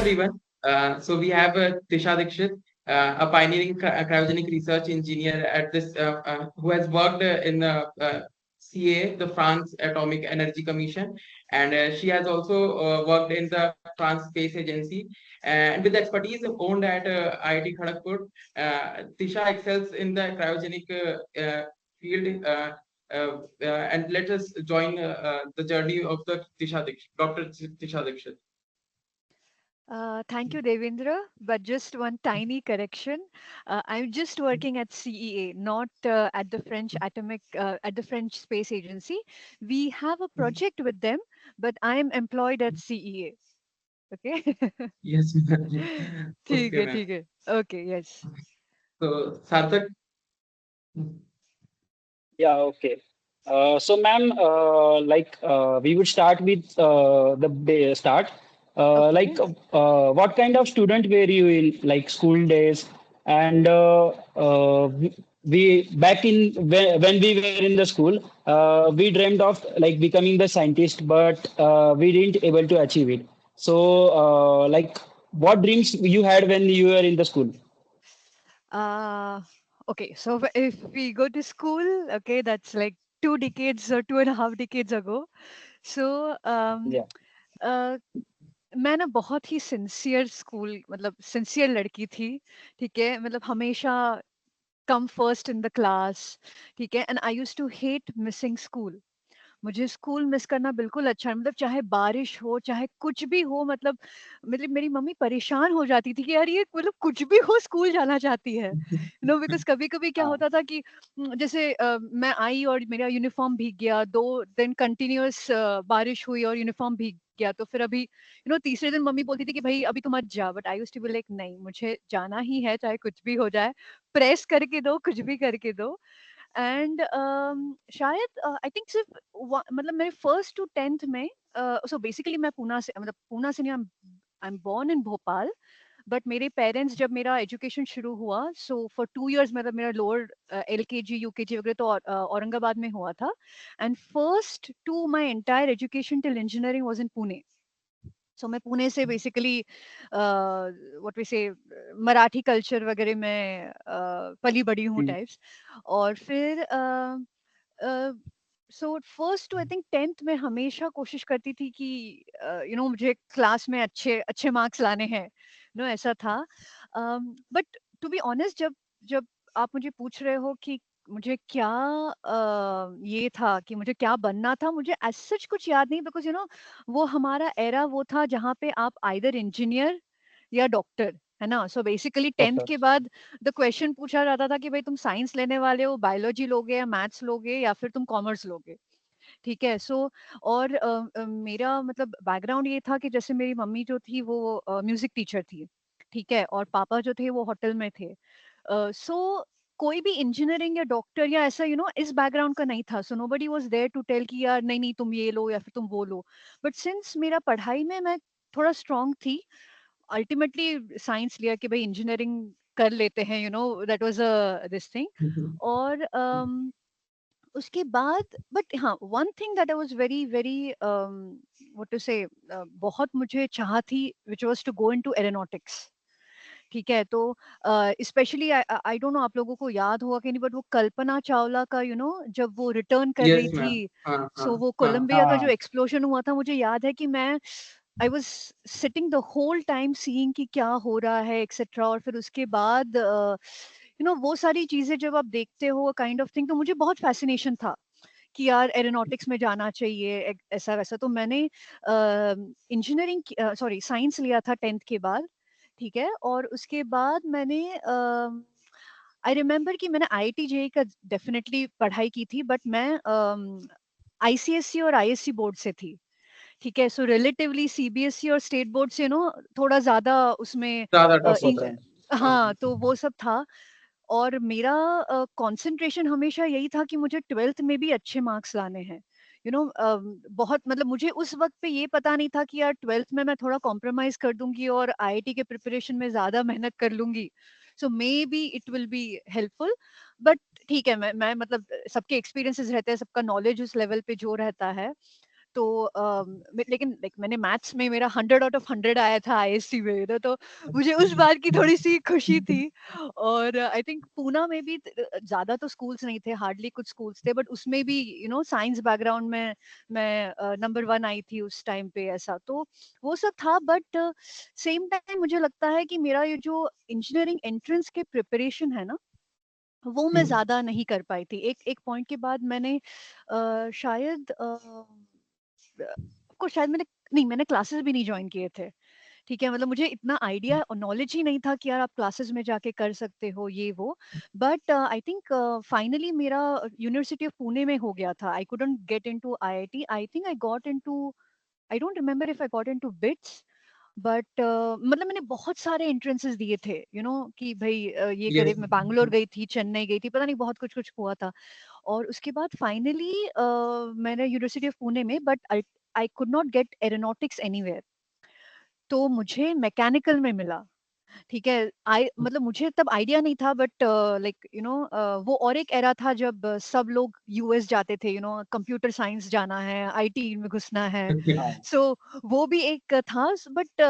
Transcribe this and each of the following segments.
everyone. So we have Tisha Dikshit, a pioneering cryogenic research engineer at this, who has worked in CA, the France Atomic Energy Commission, and she has also worked in the France Space Agency. And with expertise owned at IIT Kharagpur, Tisha excels in the cryogenic field. And let us join the journey of the Dr. Tisha Dikshit. Thank you, Devendra. But just one tiny correction. I'm just working at CEA, not at the French Space Agency. We have a project with them, but I am employed at CEA. Okay. Yes, ma'am. ठीक Okay, है, ma'am. ठीक है. Okay, yes. So, Sarthak, Yeah, okay. So, ma'am, we would start with start. Okay. What kind of student were you in, like school days? And we back in when we were in the school, we dreamed of like becoming the scientist, but we didn't able to achieve it. So, what dreams you had when you were in the school? Uh, okay. So if we go to school, okay, that's like 2 decades or 2.5 decades ago. So Yeah. uh, मैं ना बहुत ही sincere school मतलब sincere लड़की थी। ठीक है, मतलब हमेशा come first in the class. ठीक है, and I used to hate missing school. मुझे स्कूल मिस करना बिल्कुल अच्छा है, मतलब चाहे बारिश हो चाहे कुछ भी हो, मतलब मेरी मम्मी परेशान हो जाती थी कि यार ये मतलब कुछ भी हो स्कूल जाना चाहती है, बिकॉज कभी कभी क्या हाँ, होता था कि जैसे मैं आई और मेरा यूनिफॉर्म भीग गया, 2 दिन कंटिन्यूअस बारिश हुई और यूनिफॉर्म भीग गया, तो फिर अभी तीसरे दिन मम्मी बोलती थी कि भाई अभी तुम मत जा, but I used to be like नहीं, मुझे जाना ही है चाहे कुछ भी हो जाए, प्रेस करके दो, कुछ भी करके दो। एंड शायद आई थिंक सिर्फ मतलब मेरे फर्स्ट टू टेंथ में, सो बेसिकली मैं पूना से, मतलब पूना से नहीं, I am born in Bhopal, but मेरे पेरेंट्स जब मेरा एजुकेशन शुरू हुआ, सो फॉर 2 इयर्स मतलब मेरा लोअर LKG UKG वगैरह तो औरंगाबाद में हुआ था, and first to my entire education till engineering was in Pune. So मैं पुणे से बेसिकली व्हाट वी से मराठी कल्चर वगैरह में पली बड़ी हूँ Hmm. टाइप्स। और फिर so first to I think tenth में हमेशा कोशिश करती थी कि मुझे क्लास में अच्छे अच्छे मार्क्स लाने हैं, ऐसा था। बट टू बी ऑनेस्ट, जब जब आप मुझे पूछ रहे हो कि मुझे क्या ये था कि मुझे क्या बनना था, मुझे एज सच कुछ याद नहीं, बिकॉज वो हमारा एरा वो था जहाँ पे आप आइदर इंजीनियर या डॉक्टर, है ना। So basically tenth doctor. के बाद द क्वेश्चन पूछा जाता था कि भाई तुम साइंस लेने वाले हो, बायोलॉजी लोगे या मैथ्स लोगे या फिर तुम कॉमर्स लोगे। ठीक है। सो और मेरा मतलब बैकग्राउंड ये था कि जैसे मेरी मम्मी जो थी वो म्यूजिक टीचर थी। ठीक है, और पापा जो थे वो होटल में थे। सो कोई भी इंजीनियरिंग या डॉक्टर या ऐसा इस बैकग्राउंड का नहीं था, so nobody was there to tell कि यार नहीं नहीं तुम ये लो या फिर तुम वो लो। बट सिंस मेरा पढ़ाई में मैं थोड़ा स्ट्रांग थी, अल्टीमेटली साइंस लिया कि भाई इंजीनियरिंग कर लेते हैं, that was a this thing. और उसके बाद बट हाँ, one thing that I was very very what to say, बहुत मुझे चाह थी, which was to go into aeronautics. ठीक है, तो स्पेशली आई डोंट नो आप लोगों को याद होगा कि नहीं, बट वो कल्पना चावला का जब वो रिटर्न कर रही Yes, थी, ma'am. सो वो हाँ. कोलंबिया का जो हाँ, एक्सप्लोजन हुआ था, मुझे याद है कि मैं I was sitting the whole time seeing कि क्या हो रहा है एक्सेट्रा। और फिर उसके बाद वो सारी चीजें जब आप देखते हो काइंड ऑफ थिंग, तो मुझे बहुत फैसिनेशन था कि यार एरोनॉटिक्स में जाना चाहिए, ऐसा वैसा। तो मैंने इंजीनियरिंग सॉरी साइंस लिया था टेंथ के बाद। ठीक है, और उसके बाद मैंने आई रिमेम्बर कि मैंने IIT JEE का डेफिनेटली पढ़ाई की थी, बट मैं ICSE और ISC बोर्ड से थी। ठीक है, सो रिलेटिवली CBSE और स्टेट बोर्ड से थोड़ा ज्यादा उसमें ज़्यादा टफ टफ होता होता है। है। हाँ. हाँ, तो वो सब था। और मेरा कंसंट्रेशन हमेशा यही था कि मुझे ट्वेल्थ में भी अच्छे मार्क्स लाने हैं। बहुत मतलब मुझे उस वक्त पे ये पता नहीं था कि यार ट्वेल्थ में मैं थोड़ा कॉम्प्रोमाइज कर दूंगी और IIT के प्रिपरेशन में ज्यादा मेहनत कर लूंगी, so may be it will be helpful. But ठीक है, मैं मतलब सबके एक्सपीरियंसेस रहते हैं, सबका नॉलेज उस लेवल पे जो रहता है। तो लेकिन लाइक मैंने मैथ्स में मेरा 100 आउट ऑफ 100 आया था आईएससी में ना, तो मुझे उस बात की थोड़ी सी खुशी थी। और आई थिंक पूना में भी ज्यादा तो स्कूल्स नहीं थे, हार्डली कुछ स्कूल्स थे, बट उसमें भी साइंस बैकग्राउंड में मैं नंबर 1 आई थी उस टाइम पे, ऐसा तो वो सब था। बट सेम टाइम मुझे लगता है कि मेरा ये जो इंजीनियरिंग एंट्रेंस के प्रिपरेशन है ना, वो मैं ज्यादा नहीं कर पाई थी। एक एक पॉइंट के बाद मैंने शायद को शायद मैंने नहीं, मैंने क्लासेस भी नहीं ज्वाइन किए थे। ठीक है, मतलब मुझे इतना आइडिया और नॉलेज ही नहीं था कि यार आप क्लासेस में जाके कर सकते हो ये वो। बट आई थिंक फाइनली मेरा यूनिवर्सिटी ऑफ पुणे में हो गया था। I couldn't get into IIT. I think I got into, I don't remember if I got into bits. But मतलब मैंने बहुत सारे एंट्रेंसेस दिए थे, कि भाई ये करे। Yes. मैं बैंगलोर गई थी, चेन्नई गई थी, पता नहीं बहुत कुछ कुछ हुआ था। और उसके बाद फाइनली मैंने यूनिवर्सिटी ऑफ पुणे में, but I could not gate aeronautics anywhere, तो मुझे मैकेनिकल में मिला। ठीक है, आई मतलब मुझे तब आइडिया नहीं था, बट लाइक वो और एक एरा था जब सब लोग यूएस जाते थे, कंप्यूटर साइंस जाना है, आईटी में घुसना है। हाँ, सो वो भी एक था। बट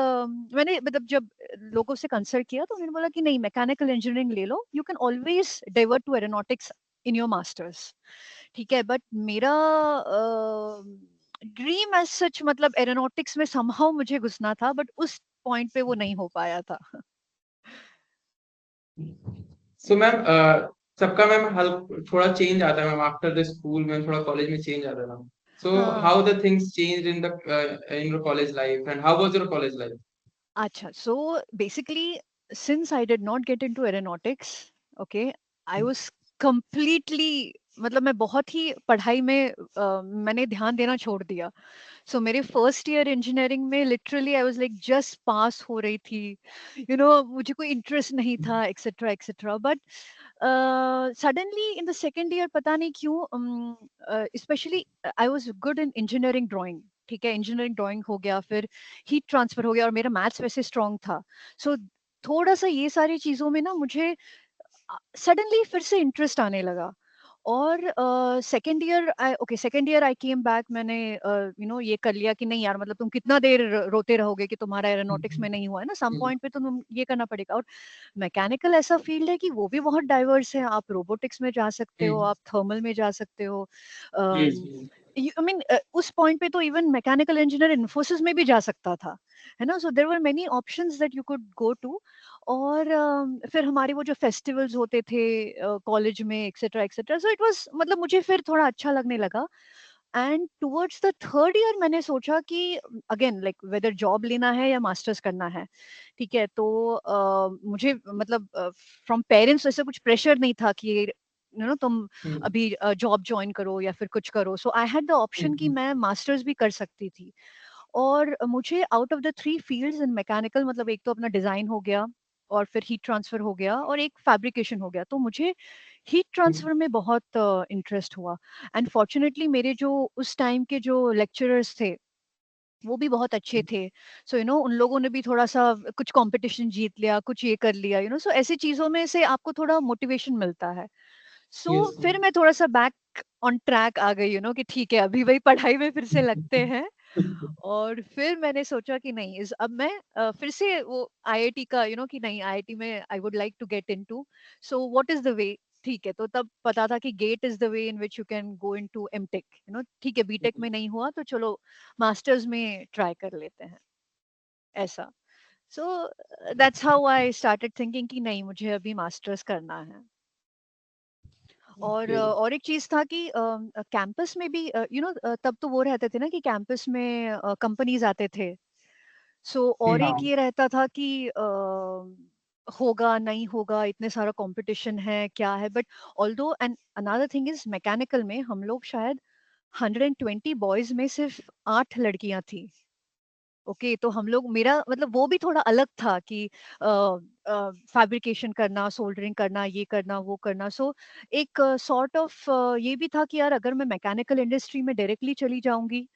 मैंने मतलब जब लोगों से कंसल्ट किया तो उन्होंने बोला कि नहीं, मैकेनिकल इंजीनियरिंग ले लो, you can always divert to aeronautics in your masters. ठीक है, बट मेरा ड्रीम एज सच मतलब एरोनॉटिक्स में समहाउ मुझे घुसना था, बट उस पॉइंट पे वो नहीं हो पाया था। So मैम सबका मैम हल थोड़ा चेंज आता है मैम आफ्टर द स्कूल में, थोड़ा कॉलेज में चेंज आता है मैम. So how हाँ, the things changed in your college life, and how was your college life? अच्छा, so basically since I did not get into aeronautics, okay, I was completely, मतलब मैं बहुत ही पढ़ाई में मैंने ध्यान देना छोड़ दिया। सो मेरे फर्स्ट ईयर इंजीनियरिंग में literally I was like just pass हो रही थी, मुझे कोई इंटरेस्ट नहीं था, etcetera etcetera. But suddenly in the second year पता नहीं क्यों, specially I was good in engineering drawing. ठीक है, इंजीनियरिंग ड्राइंग हो गया, फिर हीट ट्रांसफर हो गया, और मेरा मैथ्स वैसे स्ट्रांग था। सो थोड़ा सा ये सारी चीजों में ना मुझे सडनली फिर से इंटरेस्ट आने लगा। और second year I came back, मैंने ये कर लिया कि नहीं यार, मतलब तुम कितना देर रोते रहोगे कि तुम्हारा एरोनॉटिक्स में नहीं हुआ है ना, सम पॉइंट पे तो तुम ये करना पड़ेगा। और मैकेनिकल ऐसा फील्ड है कि वो भी बहुत डाइवर्स है, आप रोबोटिक्स में जा सकते हो, आप थर्मल में जा सकते हो। yes, आई मीन उस पॉइंट पे तो इवन मैकेनिकल इंजीनियर इन्फोसिस में भी जा सकता था, है ना। So there were many options that you could go to. और फिर हमारे वो जो फेस्टिवल्स होते थे कॉलेज में, etcetera etcetera, so it was मतलब मुझे फिर थोड़ा अच्छा लगने लगा। And towards the third year मैंने सोचा कि अगेन लाइक वेदर जॉब लेना है या मास्टर्स करना है। ठीक है, तो मुझे मतलब फ्रॉम पेरेंट्स ऐसा कुछ प्रेशर नहीं था कि तुम अभी जॉब ज्वाइन करो या फिर कुछ करो। सो आई हैड द ऑप्शन कि मैं मास्टर्स भी कर सकती थी। और मुझे out of the 3 fields in mechanical, मतलब एक तो अपना डिजाइन हो गया, और फिर हीट ट्रांसफर हो गया, और एक फैब्रिकेशन हो गया, तो मुझे हीट ट्रांसफर में बहुत इंटरेस्ट हुआ। एंड फॉर्चुनेटली मेरे जो उस टाइम के जो लेक्चरर्स थे वो भी बहुत अच्छे थे। सो उन लोगों ने भी थोड़ा सा कुछ कंपटीशन जीत लिया, कुछ ये कर लिया, सो ऐसी चीजों में से आपको थोड़ा मोटिवेशन मिलता है। सो Yes. फिर मैं थोड़ा सा बैक ऑन ट्रैक आ गई, कि ठीक है, अभी वही पढ़ाई में फिर से लगते हैं। और फिर मैंने सोचा कि नहीं, इस अब मैं फिर से वो आईआईटी का, कि नहीं, आईआईटी में I would like to get into. So what is the way. ठीक है, तो तब पता था कि GATE is the way in which you can go into MTech. ठीक है, बीटेक में नहीं हुआ तो चलो मास्टर्स में ट्राई कर लेते हैं, ऐसा। सो that's how I started thinking कि नहीं, मुझे अभी मास्टर्स करना है। Okay. और एक चीज था कि कैंपस में भी तब तो वो रहते थे ना कि कैंपस में कंपनीज आते थे। सो और एक हाँ, ये रहता था कि होगा नहीं होगा, इतने सारा कंपटीशन है, क्या है। But although, and another thing is, mechanical में हम लोग शायद 120 बॉयज में सिर्फ 8 लड़कियां थी। ओके, तो हम लोग, मेरा मतलब वो भी थोड़ा अलग था कि फैब्रिकेशन करना, सोल्डरिंग करना, ये करना, वो करना। सो एक सॉर्ट ऑफ ये भी था कि यार अगर मैं मैकेनिकल इंडस्ट्री में डायरेक्टली चली जाऊंगी,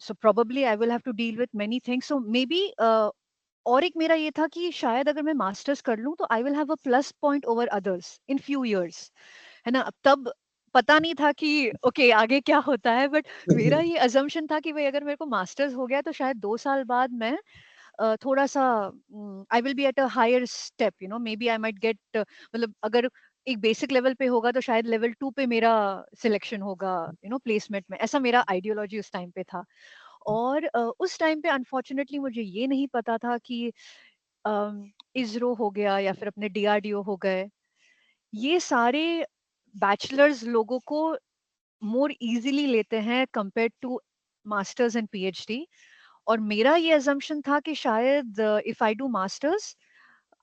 so probably I will have to deal with many things. So may be और एक मेरा ये था कि शायद अगर मैं मास्टर्स कर लूं तो आई will have a plus point over others in few years, है ना। अब तब पता नहीं था कि ओके आगे क्या होता है, बट मेरा ये अजम्पशन था कि भाई अगर मेरे को मास्टर्स हो गया तो शायद 2 साल बाद मैं थोड़ा सा I will be at a higher step, you know, maybe I might get, मतलब अगर एक बेसिक लेवल पे होगा तो शायद लेवल 2 पे मेरा सिलेक्शन होगा, यू नो, प्लेसमेंट में। ऐसा मेरा आइडियोलॉजी उस टाइम पे था। और उस टाइम पे अनफॉर्चुनेटली मुझे ये नहीं पता था कि इसरो हो गया या फिर अपने डीआरडीओ हो गए, ये सारे बैचलर्स लोगों को मोर इजीली लेते हैं compare to masters and PhD. और मेरा ये अजम्पशन था कि शायद if I do masters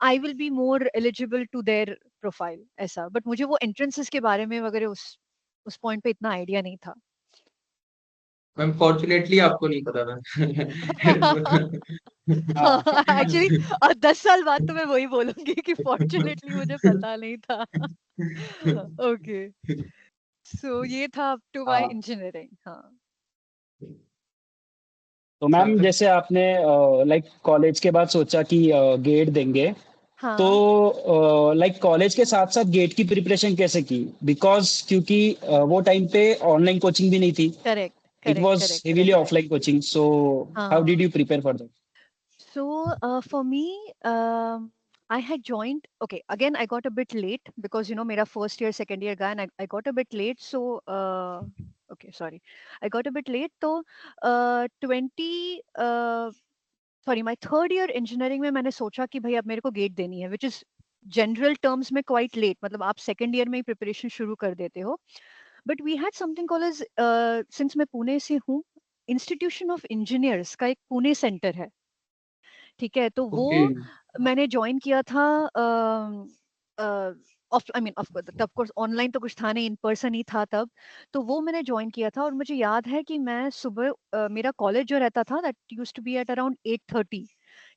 I will be more eligible to their profile, ऐसा। बट मुझे वो एंट्रेंसेस के बारे में वगैरह उस पॉइंट पे इतना आइडिया नहीं था। मैम फॉर्चुनेटली आपको नहीं पता था। हाँ एक्चुअली 10 साल बाद तो मैं वही बोलूंगी कि फॉर्चुनेटली मुझे पता नहीं था। ओके, सो ये था अप टू माय हाँ। इंजीनियरिंग। हाँ तो मैम जैसे आपने लाइक कॉलेज के बाद सोचा कि गेट देंगे, तो हाँ, लाइक कॉलेज के साथ साथ गेट की प्रिपरेशन कैसे की? बिकॉज क्योंकि वो टाइम पे ऑनलाइन कोचिंग भी नहीं थी, correct it correct was correct heavily correct. Offline coaching, so how did हाँ, you prepare for that? so for me, I had joined. Okay, again, I got a bit late because, you know, मेरा first year, second year guy, and I got a bit late. So, okay, sorry, I got a bit late. तो 20 sorry, my third year engineering में मैंने सोचा कि भाई अब मेरे को गेट देनी है, विच इज जनरल टर्म्स में क्वाइट लेट, मतलब आप सेकेंड ईयर में ही प्रिपरेशन शुरू कर देते हो। But we had something called as, since मैं पुणे से हूँ, इंस्टीट्यूशन ऑफ इंजीनियर्स का एक पुणे सेंटर है, ठीक है? तो वो ओके। मैंने ज्वाइन किया था, of I mean of course online तो कुछ था नहीं, इन पर्सन ही था तब। तो वो मैंने ज्वाइन किया था और मुझे याद है कि मैं सुबह, मेरा कॉलेज जो रहता था that used to be at around 8:30,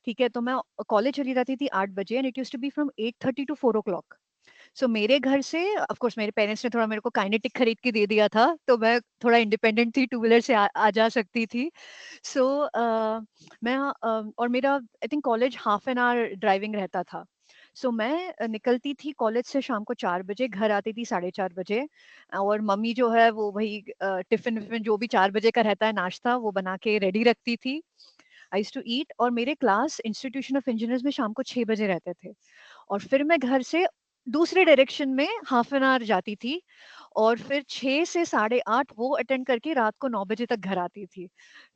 ठीक है? तो मैं कॉलेज चली जाती थी 8 बजे, and it used to be from 8:30 to 4 o'clock। So मेरे घर से, ऑफ कोर्स मेरे पेरेंट्स ने थोड़ा मेरे को काइनेटिक खरीद के दे दिया था, तो मैं थोड़ा इंडिपेंडेंट थी, टू व्हीलर से आ जा सकती थी। सो मैं और मेरा I think college half an hour driving रहता था। सो मैं निकलती थी कॉलेज से शाम को 4 बजे, घर आती थी 4:30 बजे। और मम्मी जो है वो वही टिफिन विफिन जो भी 4 बजे का रहता है नाश्ता, वो बना के रेडी रखती थी। आई यूज्ड टू ईट, और मेरे क्लास इंस्टीट्यूशन ऑफ इंजीनियर्स में शाम को 6 बजे रहते थे। और फिर मैं घर से दूसरे डायरेक्शन में हाफ एन आवर जाती थी, और फिर 6 से 8:30 वो अटेंड करके रात को 9 बजे तक घर आती थी।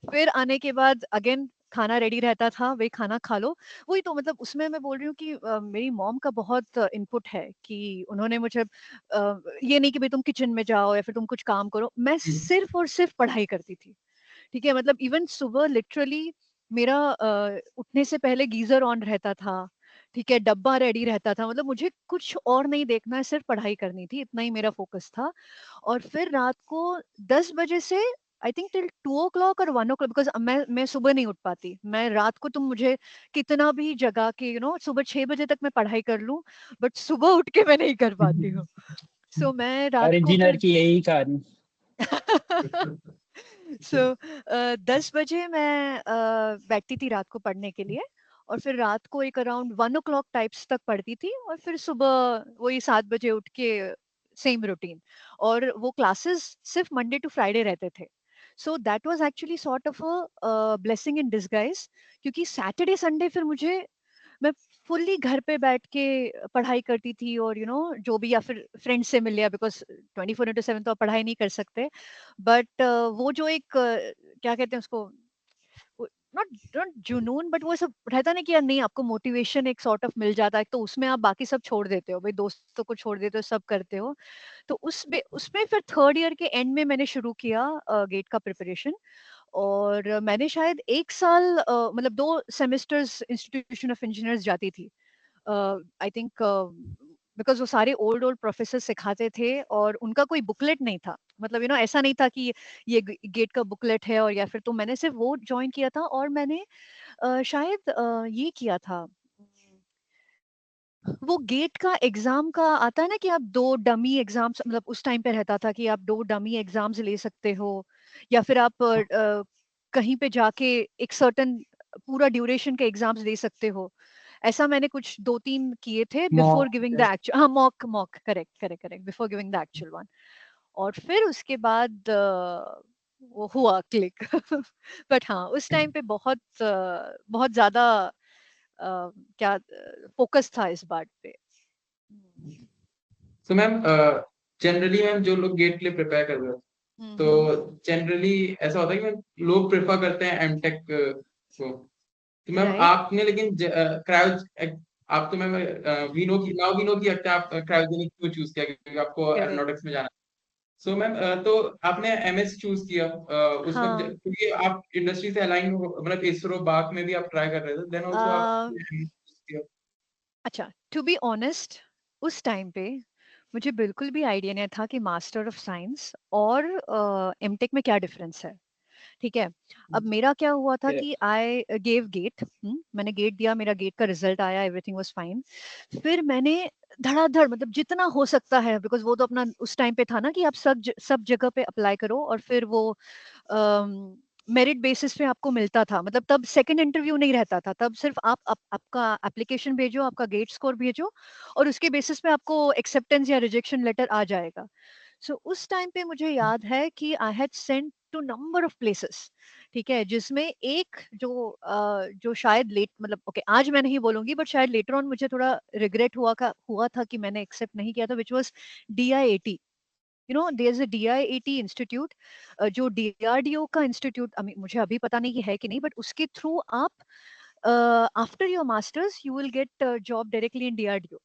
फिर आने के बाद अगेन खाना रेडी रहता था, वही खाना खा लो। वही तो, मतलब उसमें मैं बोल रही हूँ कि मेरी मॉम का बहुत इनपुट है कि उन्होंने मुझे ये नहीं कि भाई तुम किचन में जाओ या फिर तुम कुछ काम करो, मैं सिर्फ और सिर्फ पढ़ाई करती थी, ठीक है? मतलब इवन सुबह लिटरली मेरा उठने से पहले गीजर ऑन रहता था, ठीक है, डब्बा रेडी रहता था, मतलब मुझे कुछ और नहीं देखना है, सिर्फ पढ़ाई करनी थी, इतना ही मेरा फोकस था। और फिर रात को 10 बजे से आई थिंक टिल 2 o'clock और 1 o'clock, बिकॉज मैं सुबह नहीं उठ पाती, मैं रात को तुम मुझे कितना भी जगा के, यू नो, सुबह 6 बजे तक मैं पढ़ाई कर लूं, बट सुबह उठ के मैं नहीं कर पाती हूँ। सो मैं हर रात को इंजीनियर फिर की यही कहानी। सो 10 बजे मैं बैठती थी रात को पढ़ने के लिए, और फिर रात को एक अराउंड 1 o'clock टाइप्स तक पढ़ती थी, और फिर सुबह वही 7 बजे उठ के सेम रूटीन। और वो क्लासेस सिर्फ मंडे टू फ्राइडे रहते थे। So that was actually sort of a blessing in disguise, क्योंकि सैटरडे संडे फिर मुझे, मैं फुल्ली घर पे बैठ के पढ़ाई करती थी, और यू नो जो भी, या फिर फ्रेंड्स से मिल लिया, बिकॉज 24/7 तो आप पढ़ाई नहीं कर सकते। बट वो जो एक क्या कहते हैं उसको, नॉट नॉट जुनून, बट वो सब रहता ना कि यार नहीं, आपको मोटिवेशन एक सॉर्ट ऑफ मिल जाता है, तो उसमें आप बाकी सब छोड़ देते हो, भाई दोस्तों को छोड़ देते हो, सब करते हो। तो उसमें फिर थर्ड ईयर के एंड में मैंने शुरू किया गेट का प्रिपरेशन। और मैंने शायद 1 साल, मतलब 2 सेमेस्टर्स इंस्टीट्यूशन ऑफ इंजीनियर्स जाती थी, आई थिंक, बिकॉज वो सारे ओल्ड ओल्ड प्रोफेसर सिखाते थे, और उनका कोई बुकलेट नहीं था, मतलब यू नो ऐसा नहीं था कि ये गेट का बुकलेट है, और या फिर, तो मैंने सिर्फ वो ज्वाइन किया था। और मैंने शायद ये किया था, वो गेट का एग्जाम का आता है ना कि आप 2 डमी एग्जाम्स, मतलब उस टाइम पे रहता था कि आप 2 डमी एग्जाम्स ले सकते हो, या फिर आप कहीं पे जाके एक सर्टन पूरा ड्यूरेशन के एग्जाम्स दे सकते हो। ऐसा मैंने कुछ 2-3 किए थे before mock giving the actual, हाँ, mock mock, correct correct correct, before giving the actual one. और फिर उसके बाद वो हुआ क्लिक। बट हाँ, उस टाइम पे बहुत ज्यादा क्या फोकस था इस बात पे। सो मैम जनरली मैम जो लोग गेट के लिए प्रिपेयर कर रहे हैं तो जनरली ऐसा होता है कि मैम लोग प्रेफर करते हैं एमटेक को। तो मैम राइट। आपने लेकिन क्रायो आप तो मैम वी नो कि आप क्रायोजेनिक क्यों चूज किया क्योंकि आपको करेक्ट। एरोनॉटिक्स में जाना। सो मैम तो आपने एमएस चूज किया उस वक्त हाँ। क्योंकि आप इंडस्ट्री से अलाइन हो मतलब इसरो बाक में भी आप ट्राई कर रहे थे देन आल्सो अ, आपने MS choose किया। अच्छा, टू बी ऑनेस्ट, उस टाइम पे मुझे बिल्कुल भी आइडिया नहीं था कि मास्टर ऑफ साइंस और एमटेक में क्या डिफरेंस है। ठीक है। अब मेरा क्या हुआ था Yeah. कि आई गेव गेट, मैंने गेट दिया, मेरा गेट का रिजल्ट आया, एवरीथिंग वाज फाइन। फिर मैंने धड़ाधड़ मतलब जितना हो सकता है, बिकॉज वो तो अपना उस टाइम पे था ना कि आप सब जगह पे अप्लाई करो और फिर वो मेरिट बेसिस पे आपको मिलता था। मतलब तब सेकंड इंटरव्यू नहीं रहता था, तब सिर्फ आपका एप्लीकेशन भेजो, आपका गेट स्कोर भेजो और उसके बेसिस पे आपको एक्सेप्टेंस या रिजेक्शन लेटर आ जाएगा। सो उस टाइम पे मुझे याद है कि I had sent to number of places. ठीक है, जिसमें एक जो शायद लेट मतलब ओके आज मैं नहीं बोलूंगी बट शायद लेटर ऑन मुझे थोड़ा रिग्रेट हुआ था कि मैंने एक्सेप्ट नहीं किया था, which was DIAT। There is a DIAT institute, जो DRDO का इंस्टीट्यूट, मुझे अभी पता नहीं कि है कि नहीं, बट उसके थ्रू आप after your masters you will get job directly in DRDO।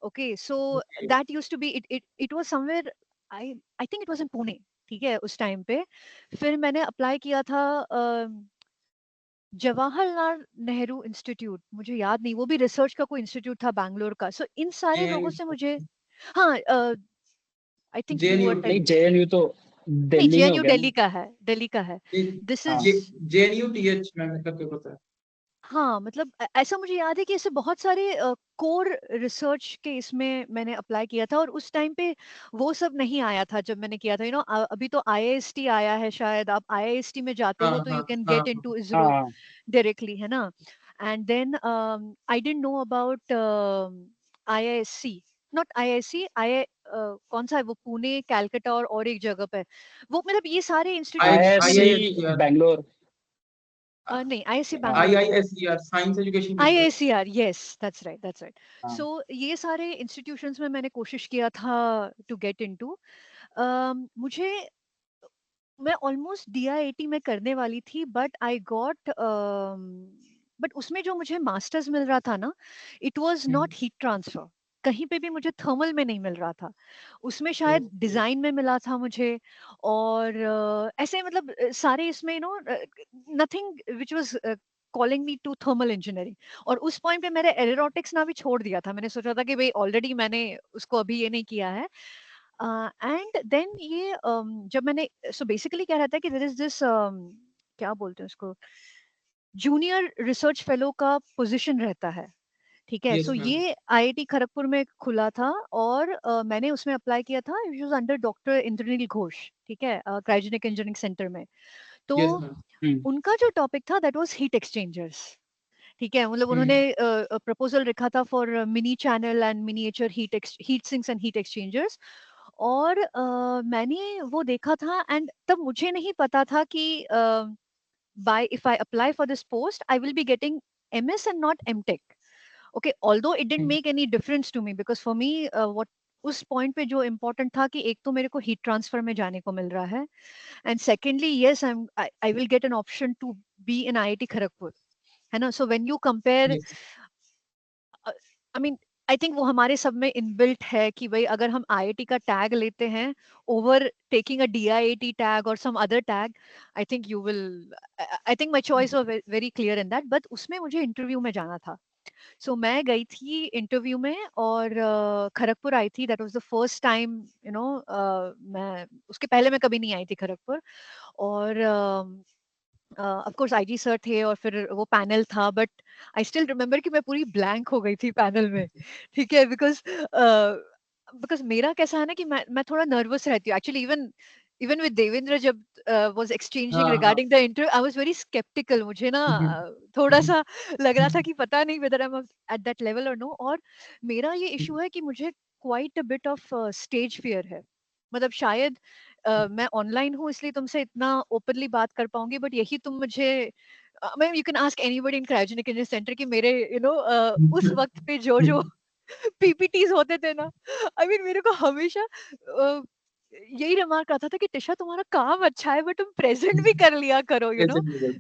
Okay, so that used to be it was somewhere, I think it was in Pune. ठीक है, उस टाइम पे फिर मैंने अप्लाई किया था जवाहरलाल नेहरू इंस्टीट्यूट, मुझे याद नहीं, वो भी रिसर्च का कोई इंस्टीट्यूट था बैंगलोर का। सो इन सारे लोगों से मुझे, हाँ, आई थिंक यू जेएनयू नहीं, अटेंड, JNU तो नहीं दिल्ली में हो JNU गया ना। दिल्ली का है, दिल्ली का है। दिस हाँ। इज, जेएनयू टीएच मैम का पेपर था। हाँ मतलब ऐसा मुझे याद है कि ऐसे बहुत सारे कोर रिसर्च के इसमें मैंने अप्लाई किया था, और उस टाइम पे वो सब नहीं आया था जब मैंने किया था। अभी तो IIST आया है, शायद आप IIST में जाते हाँ हो तो हाँ यू कैन हाँ गेट इनटू इसरो हाँ। डायरेक्टली, है ना। And then I didn't know about IISC, not IISC, I कौन सा है वो, पुणे, कैलकाटा और एक जगह पे वो, मतलब ये सारे आई इंस्टीट्यूट्स मैंने, IISc आईआईएसईआर बैंगलोर। नहीं IISC बैंगलोर नहीं है, IISER science education research. IISER, yes, that's right, that's right. हाँ। So ये सारे इंस्टीट्यूशंस में मैंने कोशिश किया था टू गेट इनटू। मुझे, मैं ऑलमोस्ट DIAT में करने वाली थी बट आई गॉट, बट उसमें जो मुझे मास्टर्स मिल रहा था ना, it was not heat transfer, कहीं पे भी मुझे थर्मल में नहीं मिल रहा था, उसमें शायद ओके डिजाइन में मिला था मुझे। और ऐसे मतलब सारे इसमें nothing which was calling me to thermal engineering. और उस पॉइंट पे मैंने एरोनॉटिक्स ना भी छोड़ दिया था, मैंने सोचा था कि भाई ऑलरेडी मैंने उसको अभी ये नहीं किया है। एंड देन ये जब मैंने, सो बेसिकली क्या रहता है कि देयर इज दिस, क्या बोलते हैं उसको, जूनियर रिसर्च फेलो का पोजीशन रहता है। ठीक है, यस सो मैम ये IIT खड़गपुर में खुला था, और मैंने उसमें अप्लाई किया था, it was under doctor Indranil Ghosh. ठीक है, क्रायोजेनिक इंजीनियरिंग सेंटर में। तो यस मैम हम्म। उनका जो टॉपिक था दैट वाज हीट एक्सचेंजर्स। ठीक है, मतलब उन्होंने प्रपोजल रखा था for mini channel and miniature heat sinks and heat exchangers. और मैंने वो देखा था, एंड तब मुझे नहीं पता था कि by if I apply for this post I will be getting MS and not MTech. Okay, although it didn't make any difference to me because for me what उस पॉइंट पे जो इम्पोर्टेंट था कि एक तो मेरे को हीट ट्रांसफर में जाने को मिल रहा है, and secondly yes I will get an option to be in IIT Kharagpur, है ना। So when you compare, yes I mean, I think वो हमारे सब में इनबिल्ट है कि भाई अगर हम IIT का टैग लेते हैं over taking a DIAT tag और some other tag, I think you will, I think my choice was very clear in that. But उसमें मुझे इंटरव्यू में जाना था, सो मैं गई थी इंटरव्यू में, और खड़गपुर आई थी, that was the first time, मैं उसके पहले मैं कभी नहीं आई थी खड़गपुर। और ऑफ कोर्स IG सर थे और फिर वो पैनल था, बट आई स्टिल रिमेम्बर कि मैं पूरी ब्लैंक हो गई थी पैनल में। ठीक है, बिकॉज बिकॉज मेरा कैसा है ना कि मैं थोड़ा नर्वस रहती हूँ actually, even even with Devendra जब वाज एक्सचेंजिंग हाँ हाँ regarding the interview I was very sceptical, मुझे ना थोड़ा सा लग रहा था कि पता नहीं whether I am at that level और नो। और मेरा ये इशू है कि मुझे quite a bit of stage fear है। मतलब शायद मैं ऑनलाइन हूँ इसलिए तुमसे इतना ओपनली बात कर पाऊंगी, बट यही तुम मुझे ma'am you can ask anybody in cryogenic engine centre कि मेरे उस वक्त पे जो जो पीपीटीज होते थे ना, आई मीन मेरे को हमेशा यही रिमार्क आता था कि टिशा तुम्हारा काम अच्छा है बट तुम प्रेजेंट भी कर लिया करो, Yes, yes,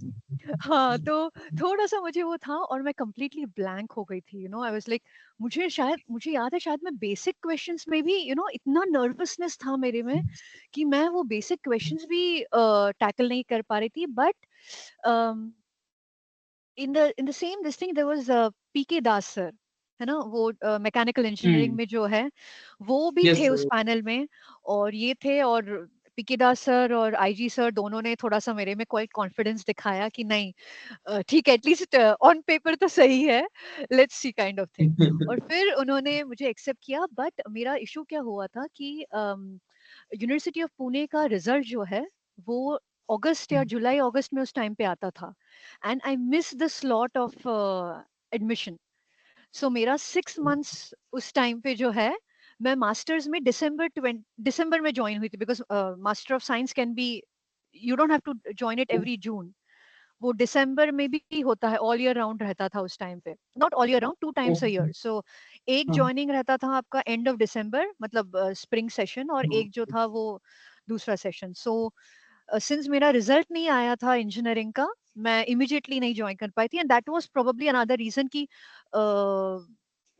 हाँ, तो थोड़ा-सा मुझे वो था और मैं कंप्लीटली ब्लैंक हो गई थी, आई वाज़ लाइक मुझे याद है शायद मैं बेसिक क्वेश्चंस में भी इतना नर्वसनेस था मेरे में कि मैं वो बेसिक क्वेश्चंस भी टैकल नहीं कर पा रही थी, but um, in the same this thing there was PK Das sir, है ना? वो मैकेनिकल इंजीनियरिंग Hmm. में जो है, वो भी yes, थे उस पैनल में और ये थे, और पीके दास सर और आईजी सर दोनों ने थोड़ा-सा मेरे में क्वाइट कॉन्फिडेंस दिखाया कि नहीं, ठीक है, एटलीस्ट ऑन पेपर तो सही है, let's see kind of thing. और फिर उन्होंने मुझे एक्सेप्ट किया, बट मेरा इशू क्या हुआ था कि यूनिवर्सिटी ऑफ पुणे का रिजल्ट जो है वो अगस्त या जुलाई अगस्त में उस टाइम पे आता था, and I miss the slot of admission. So मेरा 6 मंथ्स उस टाइम पे जो है, मैं मास्टर्स में दिसंबर में ज्वाइन हुई थी, because master of science can be, you don't have to join it every June, वो दिसंबर में भी होता है, ऑल ईयर राउंड रहता था उस टाइम पे, not all year round, 2 times a year. So एक ज्वाइनिंग रहता था आपका एंड ऑफ दिसंबर, मतलब स्प्रिंग सेशन, और एक जो था वो दूसरा सेशन। सो सिंस मेरा रिजल्ट नहीं आया था इंजीनियरिंग का, मैं इमिडिएटली नहीं ज्वाइन कर पाई थी, and that was probably another reason कि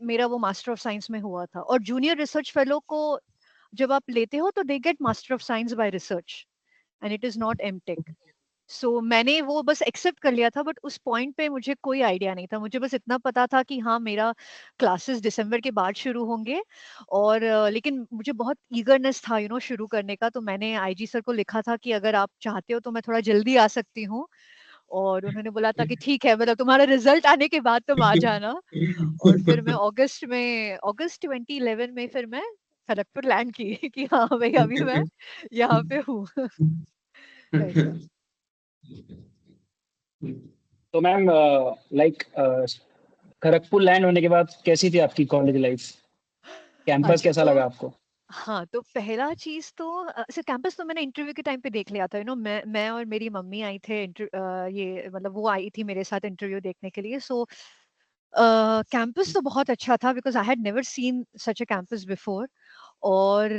मेरा वो मास्टर ऑफ साइंस में हुआ था। और जूनियर रिसर्च फेलो को जब आप लेते हो तो they get master of science by research, and it is not MTech. So मैंने वो बस एक्सेप्ट कर लिया था, बट उस पॉइंट पे मुझे कोई आइडिया नहीं था, मुझे बस इतना पता था कि हाँ, मेरा क्लासेस दिसंबर के बाद शुरू होंगे, और लेकिन मुझे बहुत ईगरनेस था शुरू करने का, तो मैंने आईजी सर को लिखा था कि अगर आप चाहते हो तो मैं थोड़ा जल्दी आ सकती हूँ, और उन्होंने बोला था कि ठीक है, मतलब तुम्हारा रिजल्ट आने के बाद तुम आ जाना। और फिर मैं अगस्त 2011 में फिर मैं खड़गपुर लैंड की कि हाँ भाई, अभी मैं यहाँ पे हूँ। ऐसा। तो मैम लाइक खड़गपुर लैंड होने के बाद कैसी थी आपकी कॉलेज लाइफ? कैंपस अच्छा, कैसा तो लगा आपको? हाँ, तो पहला चीज तो ऐसे कैंपस तो मैंने इंटरव्यू के टाइम पे देख लिया था, मैं और मेरी मम्मी आई थे ये मतलब वो आई थी मेरे साथ इंटरव्यू देखने के लिए। सो कैंपस तो बहुत अच्छा था, because I had never seen such a campus before. और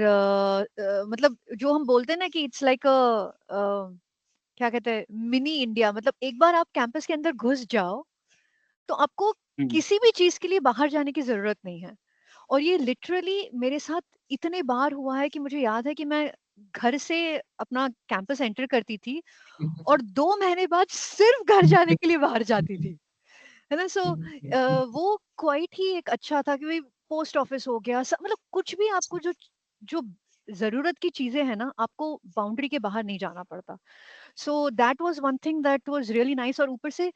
मतलब जो हम बोलते हैं ना कि इट्स लाइक क्या कहते हैं, मिनी इंडिया, मतलब एक बार आप कैंपस के अंदर घुस जाओ तो आपको हम्म, किसी भी चीज के लिए बाहर जाने की जरूरत नहीं है। और ये लिटरली मेरे साथ इतने बार हुआ है कि मुझे याद है कि मैं घर से अपना कैंपस एंटर करती थी और 2 महीने बाद सिर्फ घर जाने के लिए बाहर जाती थी, है ना? सो वो क्वाइट ही एक अच्छा था कि भाई पोस्ट ऑफिस हो गया, मतलब कुछ भी आपको जो जो जरूरत की चीजें हैं ना, आपको बाउंड्री के बाहर नहीं जाना पड़ता। So that was one thing that was really nice. और ऊपर से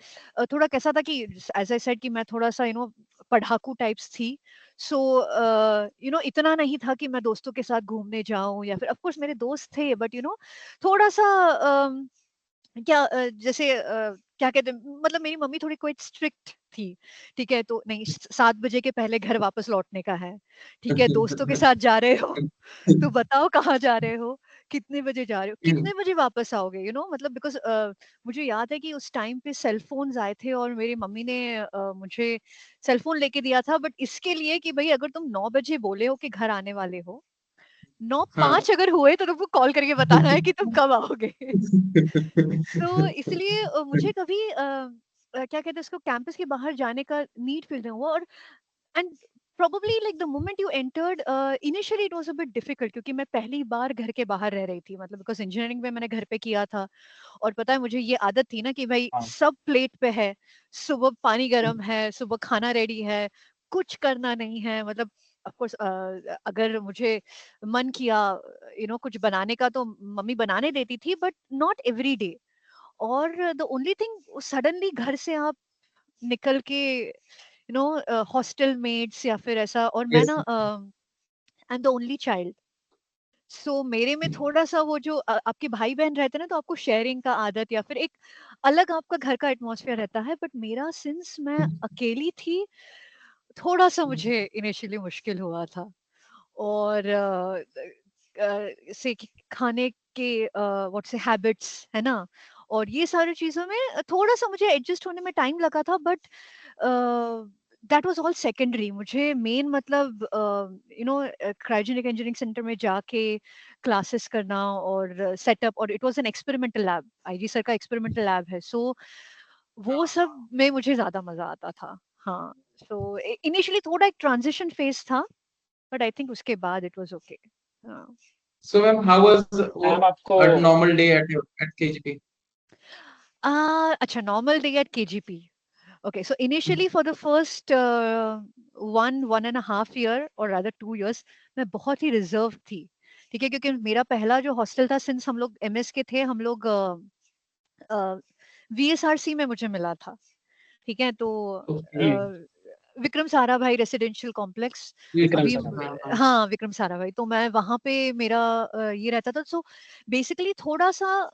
थोड़ा कैसा था कि एज आई सेड कि मैं थोड़ा सा पढ़ाकू टाइप्स थी। सो इतना नहीं था कि मैं दोस्तों के साथ घूमने जाऊं, या फिर ऑफ कोर्स मेरे दोस्त थे, बट थोड़ा सा क्या जैसे क्या कहते हैं, मतलब मेरी मम्मी थोड़ी कोई स्ट्रिक्ट थी। ठीक है, तो नहीं, 7 बजे के पहले घर वापस लौटने का है। ठीक है, दोस्तों के साथ जा रहे हो तो बताओ कहाँ जा रहे हो, कितने बजे जा रहे हो, कितने बजे वापस आओगे, मतलब बिकॉज मुझे याद है कि उस टाइम पे सेल फोन्स आए थे, और मेरी मम्मी ने मुझे सेल फोन लेके दिया था, बट इसके लिए कि भाई अगर तुम 9 बजे बोले हो कि घर आने वाले हो, 9:05 अगर हुए तो तुमको कॉल करके बताना है कि तुम कब आओगे। तो इसलिए मुझे कभी क्या कहते हैं उसको, कैंपस के बाहर जाने का नीड फील नहीं हुआ। और and probably like the moment you entered, initially it was a bit difficult, क्योंकि मैं पहली बार घर के बाहर रह रही थी, मतलब बिकॉज इंजीनियरिंग में मैंने घर पे किया था। और पता है मुझे ये आदत थी ना कि भाई हाँ। सब प्लेट पे है, सुबह पानी गर्म है, सुबह खाना रेडी है, कुछ करना नहीं है, मतलब ऑफ कोर्स अगर मुझे मन किया कुछ बनाने का तो मम्मी बनाने देती थी, बट नॉट एवरी डे। और द ओनली थिंग, सडनली घर से आप निकल के हॉस्टल मेट्स या फिर ऐसा, और मैं Yes. ना I am the only child. So मेरे में थोड़ा सा वो जो आपके भाई बहन रहते हैं ना, तो आपको शेयरिंग का आदत या फिर एक अलग आपका घर का एटमॉस्फेयर रहता है, बट मेरा सिंस मैं अकेली थी, थोड़ा सा मुझे इनिशियली मुश्किल हुआ था। और से खाने के व्हाट से हैबिट्स है ना, और ये सारी चीजों में थोड़ा सा मुझे एडजस्ट होने में टाइम लगा था, but that was all secondary. मुझे मेन मतलब क्रायोजेनिक इंजीनियरिंग सेंटर में जाके क्लासेस करना और सेटअप, और it was an experimental lab, IG sir का एक्सपेरिमेंटल लैब है, सो वो सब में मुझे ज्यादा मजा आता था। हाँ, सो इनिशियली थोड़ा एक ट्रांजिशन फेज था, बट आई थिंक उसके बाद इट वाज ओके। हाँ। So, ma'am, how was ma'am आपको a normal day at KGP? अच्छा, normal day at KGP. Okay, so initially for the first 1.5 year or rather 2 years, मैं बहुत ही reserve थी। ठीक है, क्योंकि मेरा पहला जो हॉस्टल था, सिंस हम लोग एमएस के थे, हम लोग वीएसआरसी में मुझे मिला था। ठीक है, तो Okay. Vikram Sarabhai residential complex, Vikram अभी सर। हाँ, हाँ विक्रम साराभाई, तो मैं वहां पे मेरा ये रहता था। सो बेसिकली थोड़ा सा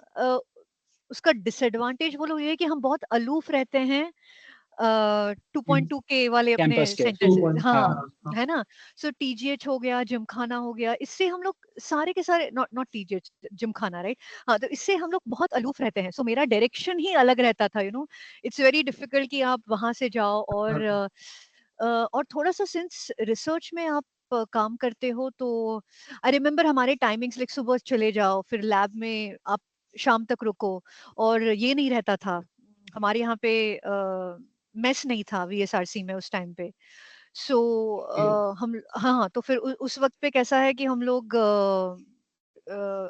उसका डिसएडवांटेज बोलो ये है कि हम बहुत अलूफ रहते हैं 2.2 के वाले अपने कैंपस के। सेंटर 2 से। point, हाँ, हाँ, है ना। सो टीजीएच हो गया, जिमखाना हो गया, इससे हम लोग सारे के सारे, not not TGH, Gymkhana, right. हाँ, तो इससे हम लोग बहुत अलूफ रहते हैं। सो मेरा डायरेक्शन ही अलग रहता था, इट्स वेरी डिफिकल्ट कि आप वहां से जाओ, और थोड़ा सा सिंस रिसर्च में आप काम करते हो, तो आई रिमेम्बर हमारे टाइमिंग्स, लाइक सुबह चले जाओ, फिर लैब में आप शाम तक रुको, और ये नहीं रहता था हमारे यहाँ पे, मेस नहीं था वीएसआरसी में उस टाइम पे। सो हम, हाँ, तो फिर उस वक्त पे कैसा है कि हम लोग,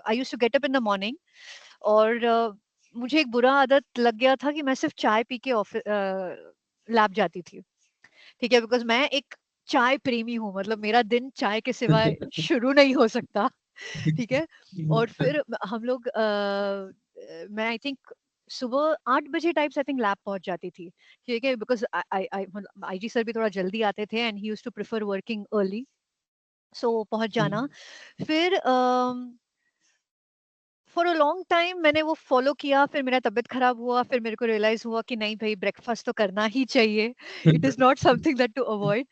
I used to get up in the morning, और मुझे एक बुरा आदत लग गया था कि मैं सिर्फ चाय पी के ऑफिस लैब जाती थी। ठीक है, बिकॉज मैं एक चाय प्रेमी हूँ, मतलब मेरा दिन चाय के सिवाय शुरू नहीं हो सकता। ठीक है, और फिर हम लोग मैं आई थिंक सुबह 8 बजे टाइप्स आई थिंक लैब पहुंच जाती थी। ठीक है, बिकॉज आईजी सर भी थोड़ा जल्दी आते थे, and he used to prefer working early, so पहुंच जाना। फिर फॉर अ लॉन्ग टाइम मैंने वो फॉलो किया, फिर मेरा तबीयत खराब हुआ, फिर मेरे को रियलाइज हुआ कि नहीं भाई, ब्रेकफास्ट तो करना ही चाहिए, it is not something that to avoid.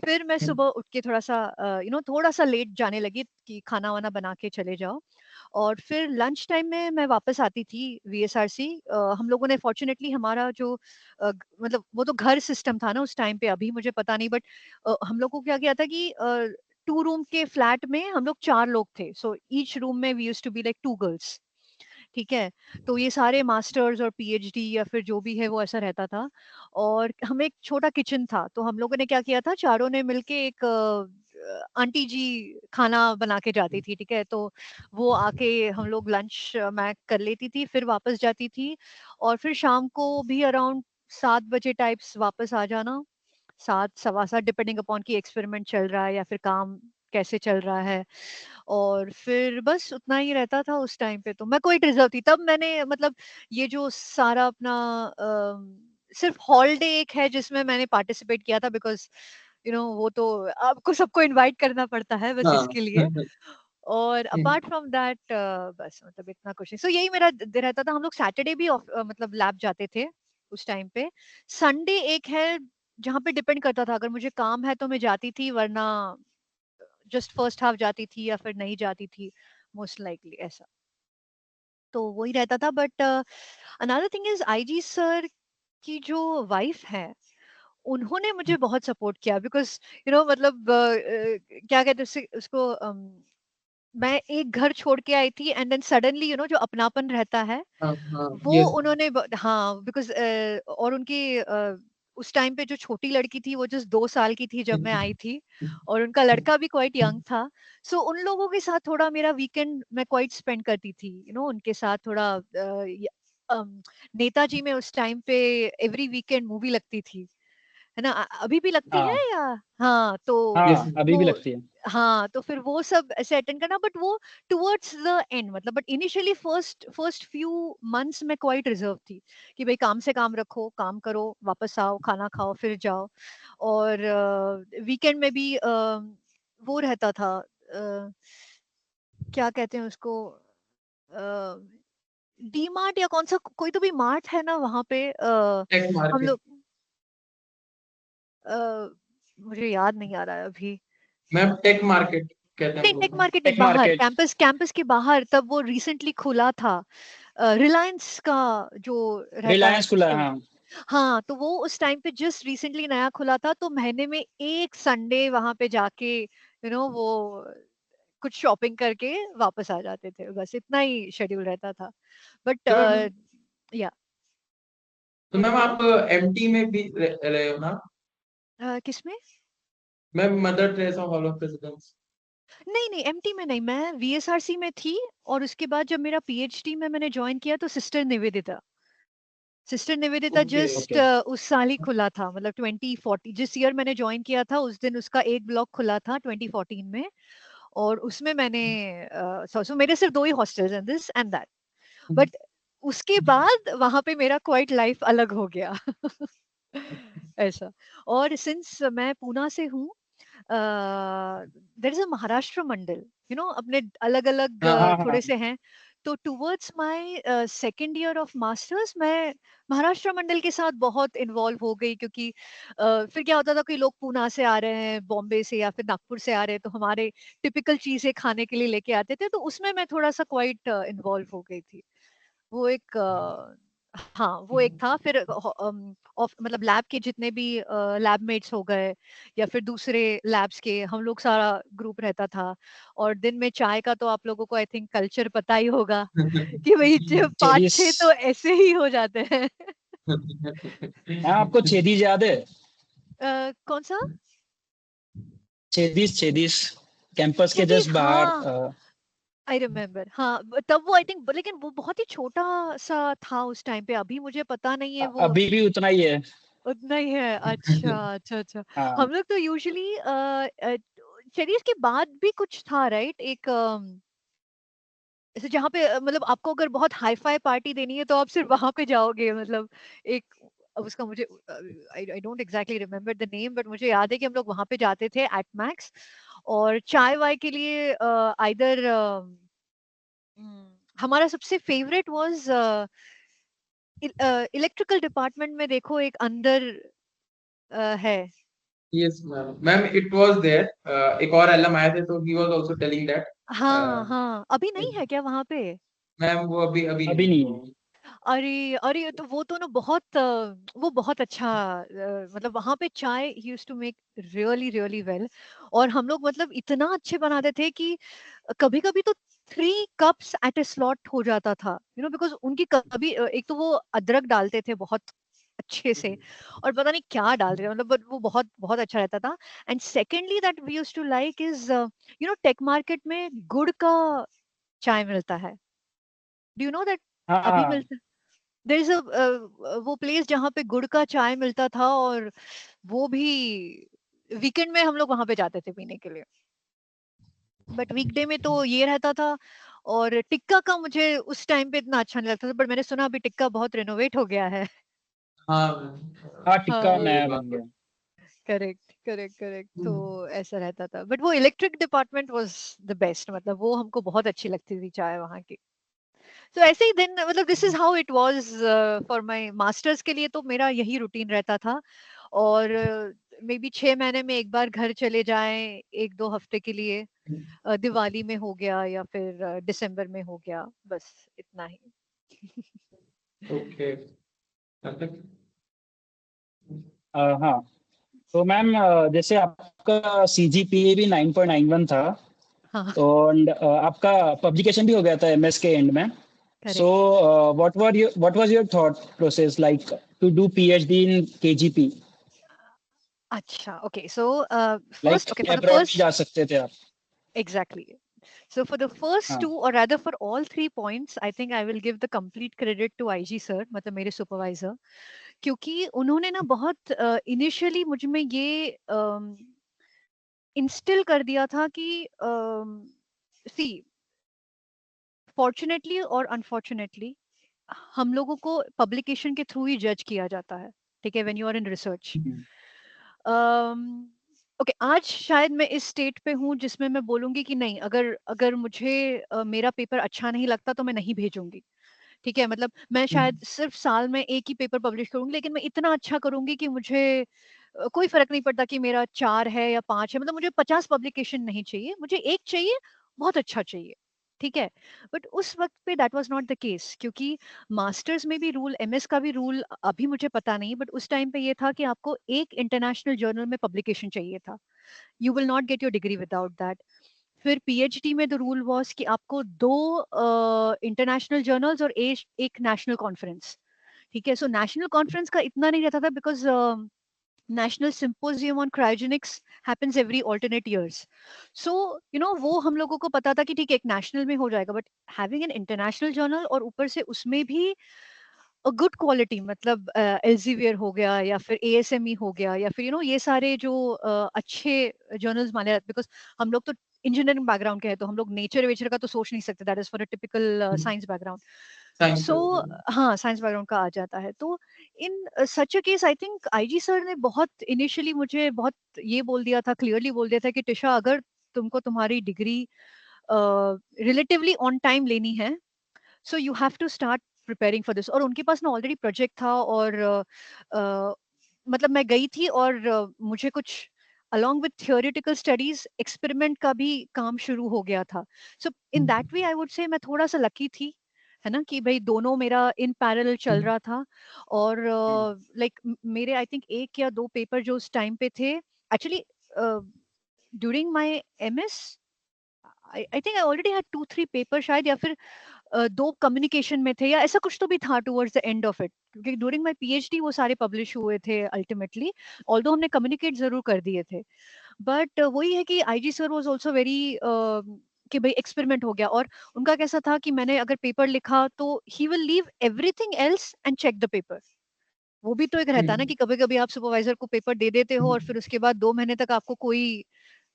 फिर मैं सुबह उठ के थोड़ा सा थोड़ा सा लेट जाने लगी कि खाना वाना बना के चले जाओ, और फिर लंच टाइम में मैं वापस आती थी वीएसआरसी। हम लोगों ने फॉर्चुनेटली हमारा जो मतलब वो तो घर सिस्टम था ना उस टाइम पे, अभी मुझे पता नहीं, बट हम लोग को क्या किया था कि 2 रूम के फ्लैट में हम लोग 4 लोग थे, सो ईच रूम में we used to be like 2 girls. ठीक है, तो ये सारे मास्टर्स और पीएचडी या फिर जो भी है वो ऐसा रहता था, और हमें एक छोटा किचन था, तो हम लोगों ने क्या किया था, चारों ने मिलके एक आंटी जी खाना बना के जाती थी। ठीक है, तो वो आके हम लोग लंच मैं कर लेती थी, फिर वापस जाती थी, और फिर शाम को भी अराउंड 7 बजे टाइप्स वापस आ जाना, 7 सवा 7, डिपेंडिंग अपॉन कि एक्सपेरिमेंट चल रहा है या फिर काम कैसे चल रहा है। और फिर बस उतना ही रहता था उस टाइम पे, तो मैं कोई रिजर्व थी तब। मैंने मतलब ये जो सारा अपना सिर्फ हॉलीडे एक है जिसमें मैंने पार्टिसिपेट किया था, बिकॉज वो तो आपको सबको इनवाइट करना पड़ता है बस हाँ, इसके लिए। और अपार्ट फ्रॉम दैट बस मतलब इतना कुछ नहीं। सो यही मेरा रहता था। हम लोग सैटरडे भी मतलब लैब जाते थे उस टाइम पे। संडे एक है जहाँ पे डिपेंड करता था, अगर मुझे काम है तो मैं जाती थी, वरना जस्ट फर्स्ट हाफ जाती थी या फिर नहीं जाती थी, मोस्ट लाइकली ऐसा। तो वही रहता था। But another thing is IG sir की जो वाइफ है, उन्होंने मुझे बहुत सपोर्ट किया, बिकॉज मतलब क्या कहते हैं उसको मैं एक घर छोड़ के आई थी, एंड देन सडनली जो अपनापन रहता है हाँ, हाँ, वो yes. उन्होंने हाँ, बिकॉज और उनकी उस टाइम पे जो छोटी लड़की थी वो जस्ट 2 साल की थी जब मैं आई थी, और उनका लड़का भी क्वाइट यंग था। सो उन लोगों के साथ थोड़ा मेरा वीकेंड मैं क्वाइट स्पेंड करती थी, उनके साथ थोड़ा नेताजी में उस टाइम पे एवरी वीकेंड मूवी लगती थी, है ना। अभी भी लगती है हाँ या? हाँ, तो Yes. हाँ, अभी वो भी लगती है। हाँ, तो फिर वो सब ऐसे अटेंड करना, बट वो टुवर्ड्स द एंड, मतलब but initially first first few months में क्वाइट रिजर्व थी कि भाई काम से काम रखो, काम करो, वापस आओ, खाना खाओ, फिर जाओ। और वीकेंड में भी वो रहता था, क्या कहते हैं उसको, डी मार्ट या कौन सा कोई तो भी मार्ट है ना वहां पे, Tech हम market. लोग मुझे याद नहीं आ रहा है अभी। Ma'am, tech market. कहते हैं नहीं हम टेक लोग। मार्केट नहीं, टेक बाहर मार्केट, कैंपस के बाहर, तब वो रिसेंटली खुला था, रिलायंस का जो रहता है रिलायंस खुला है, स्टोर। हाँ। हाँ, तो वो उस टाइम पे जस्ट रिसेंटली नया खुला था, तो महीने में एक संडे वहां पे जाके वो कुछ शॉपिंग करके वापस आ जाते थे, बस इतना ही शेड्यूल रहता था। बट तो मैम, या तो बोलो मैम बोलो। आप एमटी में भी रहे हो ना? किसमें? Ma'am mother Teresa hall of presidents. नहीं नहीं, एमटी में नहीं, मैं वीएसआरसी में थी। और उसके बाद जब मेरा पीएचडी में मैंने ज्वाइन किया तो sister Nivedita okay. Just okay. उस साल ही खुला था, मतलब 2014, जिस ईयर मैंने ज्वाइन किया था उस दिन उसका एक ब्लॉक खुला था 2014 में। और उसमें मैंने सो मेरे सिर्फ दो ही हॉस्टल्स हैं, दिस एंड दैट। बट उसके बाद वहां पे मेरा क्वाइट लाइफ अलग हो गया। ऐसा। और सिंस मैं पूना से हूँ, देयर इज अ महाराष्ट्र मंडल, अपने अलग अलग हाँ हाँ हाँ। थोड़े से हैं। तो towards my second year of masters मैं महाराष्ट्र मंडल के साथ बहुत इन्वॉल्व हो गई, क्योंकि फिर क्या होता था कि लोग पूना से आ रहे हैं, बॉम्बे से या फिर नागपुर से आ रहे हैं, तो हमारे टिपिकल चीजें खाने के लिए लेके आते थे, तो उसमें मैं थोड़ा सा क्वाइट इन्वॉल्व हो गई थी। वो एक हाँ, वो एक था। फिर मतलब लैब के जितने भी लैबमेट्स हो गए, या फिर दूसरे लैब्स के, हम लोग सारा ग्रुप रहता था। और दिन में चाय का तो आप लोगों को आई थिंक कल्चर पता ही होगा, कि भाई जब पाँच छेदीस। छह तो ऐसे ही हो जाते हैं। हाँ, आपको छेदीस याद है? कौन सा? छेदीस, छेदीस कैंपस के क्षितिज, जस्ट बाहर। हाँ, आई रिमेम्बर। हाँ, तब वो आई थिंक, लेकिन वो बहुत ही छोटा सा था उस टाइम पे, अभी मुझे पता नहीं है वो अभी भी उतना ही है। उतना ही है। अच्छा अच्छा अच्छा। हाँ हम लोग तो यूजुअली चलिए, इसके बाद भी कुछ था राइट, एक जैसे जहाँ पे मतलब आपको अगर बहुत हाई फाई पार्टी देनी है तो आप सिर्फ वहां पे जाओगे, मतलब एक, अब उसका मुझे I don't exactly remember the name, but मुझे याद है कि हम लोग वहां पे जाते थे एट मैक्स। और चाय वाय के लिए आइदर हमारा सबसे फेवरेट वाज इलेक्ट्रिकल डिपार्टमेंट में, देखो एक अंदर है। Yes ma'am, ma'am it was there, एक और एलम आए थे तो ही वाज आल्सो टेलिंग दैट। हाँ हाँ, अभी नहीं है क्या वहां पे? मैम वो अभी अभी अभी नहीं नहीं है। है। अरे अरे, तो वो तो ना बहुत वो बहुत अच्छा, मतलब वहां पे चाय use to make really really well. और हम लोग मतलब इतना अच्छे बनाते थे कि कभी कभी तो 3 कप्स एट ए स्लॉट हो जाता था, बिकॉज उनकी कभी एक तो वो अदरक डालते थे बहुत अच्छे से, और पता नहीं क्या डाल रहे थे, मतलब but वो बहुत बहुत अच्छा रहता था। And secondly that we use to like is, tech market में गुड़ का चाय मिलता है। Do you know that? अभी हाँ मिलता, देयर इज अ वो प्लेस जहाँ पे गुड़ का चाय मिलता था, और वो भी वीकेंड में हम लोग वहां पे जाते थे पीने के लिए। बट वीकडे में तो ये रहता था। और टिक्का का मुझे उस टाइम पे इतना अच्छा नहीं लगता था, बट मैंने सुना अभी टिक्का बहुत रिनोवेट हो गया है। हाँ मैम। हाँ, टिक्का हाँ, नया वो बन गया। Correct correct correct. तो ऐसा रहता था, बट वो electric department was the best, मतलब वो हमको बहुत अच्छी लगती थी चाय वहाँ की। तो ऐसे ही दिन, मतलब this is how it was for my masters के लिए, तो मेरा यही रूटीन रहता था। और मे बी 6 महीने में एक बार घर चले जाएं, 1-2 हफ्ते के लिए, दिवाली में हो गया या फिर दिसंबर में हो गया, बस इतना ही। ओके। हाँ, तो मैम जैसे आपका सीजीपीए भी 9.91 था, हाँ, तो आपका पब्लिकेशन भी हो गया था एमएस के एंड में। So correct. What was your thought process like to do PhD in KGP? अच्छा, okay, so like first, okay, for the abroad भी फर्स्ट, जा सकते थे आप। exactly. So for the first हाँ। two, or rather for all 3 points, I think I will give the complete credit to IG sir, मतलब मेरे supervisor, क्योंकि उन्होंने ना बहुत इनिशियली मुझ में ये इंस्टिल कर दिया था कि सी, फॉर्चुनेटली और अनफॉर्चुनेटली हम लोगों को पब्लिकेशन के थ्रू ही जज किया जाता है, ठीक है, when you are in research. Hmm. Okay, आज शायद मैं इस स्टेट पे हूँ जिसमें मैं बोलूंगी कि नहीं, अगर अगर मुझे मेरा पेपर अच्छा नहीं लगता तो मैं नहीं भेजूंगी, ठीक है, मतलब मैं शायद सिर्फ साल में एक ही पेपर पब्लिश करूंगी, लेकिन मैं इतना अच्छा करूंगी कि मुझे कोई फर्क नहीं पड़ता कि मेरा 4 है या 5 है, मतलब मुझे 50 पब्लिकेशन नहीं चाहिए, मुझे एक चाहिए, बहुत अच्छा चाहिए, ठीक है। बट उस वक्त पे that was not the case, क्योंकि मास्टर्स में भी रूल, एमएस का भी रूल अभी मुझे पता नहीं, बट उस टाइम पे ये था कि आपको एक इंटरनेशनल जर्नल में पब्लिकेशन चाहिए था। You will not get your degree without that. फिर पीएचडी में द रूल वाज कि आपको 2 इंटरनेशनल जर्नल्स और एक नेशनल कॉन्फ्रेंस, ठीक है। सो नेशनल कॉन्फ्रेंस का इतना नहीं रहता था, because national symposium on cryogenics happens every alternate years. So वो हम लोगों को पता था कि ठीक है, एक नेशनल में हो जाएगा, but having an international journal और ऊपर से उसमें भी गुड क्वालिटी, मतलब एल्सेवियर हो गया या फिर एएसएमई हो गया या फिर ये सारे जो अच्छे जर्नल्स माने जाते, बिकॉज हम लोग तो इंजीनियरिंग बैकग्राउंड के हैं, तो हम लोग नेचर वेचर का तो सोच नहीं सकते, that is for a typical science background. Science. So हाँ, साइंस बैकग्राउंड का आ जाता है। तो in such a case I think IG sir ने बहुत इनिशियली मुझे बहुत ये बोल दिया था, क्लियरली बोल दिया था कि टिशा, अगर तुमको तुम्हारी डिग्री रिलेटिवली ऑन टाइम लेनी है, so you have to start preparing for this. और उनके पास ना ऑलरेडी प्रोजेक्ट था, और मतलब मैं गई थी और मुझे कुछ along with theoretical studies experiment का भी काम शुरू हो गया था। सो in that way I would से मैं थोड़ा सा लकी थी, है ना, कि भाई दोनों मेरा इन पैरेलल चल रहा था। और लाइक मेरे आई थिंक 1 या 2 पेपर जो उस टाइम पे थे, actually during my MS I think I already had 2-3 paper शायद, या फिर 2 कम्युनिकेशन में थे, या ऐसा कुछ तो भी था towards the end of it, क्योंकि ड्यूरिंग माय पीएचडी वो सारे पब्लिश हुए थे अल्टीमेटली, ऑल्दो हमने कम्युनिकेट जरूर कर दिए थे। बट वही है कि IG sir was also very कि भाई एक्सपेरिमेंट हो गया। और उनका कैसा था कि मैंने अगर पेपर लिखा तो he will leave everything else and check the paper. वो भी तो एक रहता है ना कि कभी कभी आप सुपरवाइजर को पेपर दे देते हो और फिर उसके बाद 2 महीने तक आपको कोई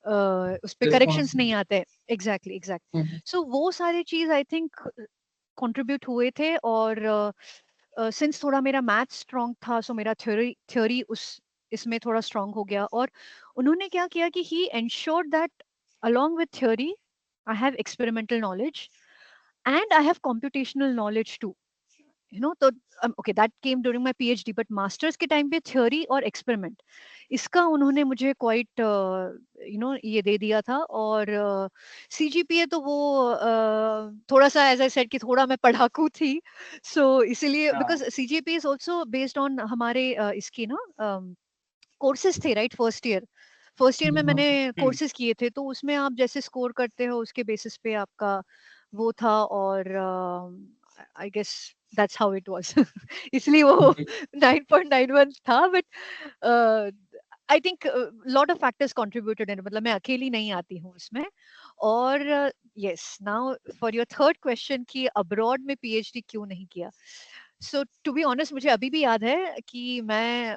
उस पे करेक्शंस नहीं आते। Exactly exactly. सो वो सारी चीज आई थिंक कंट्रीब्यूट हुए थे। और सिंस थोड़ा मेरा मैथ्स स्ट्रांग था, सो मेरा थ्योरी थ्योरी उस इसमें थोड़ा स्ट्रांग हो गया। और उन्होंने क्या किया कि he ensured that along with theory I have experimental knowledge and I have computational knowledge too, तो okay that came during my PhD, but masters के टाइम पे थ्योरी और एक्सपेरिमेंट इसका उन्होंने मुझे क्वाइट ये दे दिया था। और सीजीपीए तो वो थोड़ा सा एज आई सेड कि थोड़ा मैं पढ़ाकू थी, सो इसीलिए because CGPA is also based on हमारे इसकी ना कोर्सेज थे, राइट। फर्स्ट ईयर में मैंने कोर्सेज किए थे, तो उसमें आप जैसे स्कोर करते हो उसके बेसिस पे आपका वो था। और I guess that's how it was. इसलिए वो 9.91 था। But I think lot of factors contributed in, मतलब मैं अकेली नहीं आती हूँ इसमें। और yes, now for your third question कि अब्रॉड में पीएचडी क्यों नहीं किया। सो टू बी ऑनेस्ट, मुझे अभी भी याद है कि मैं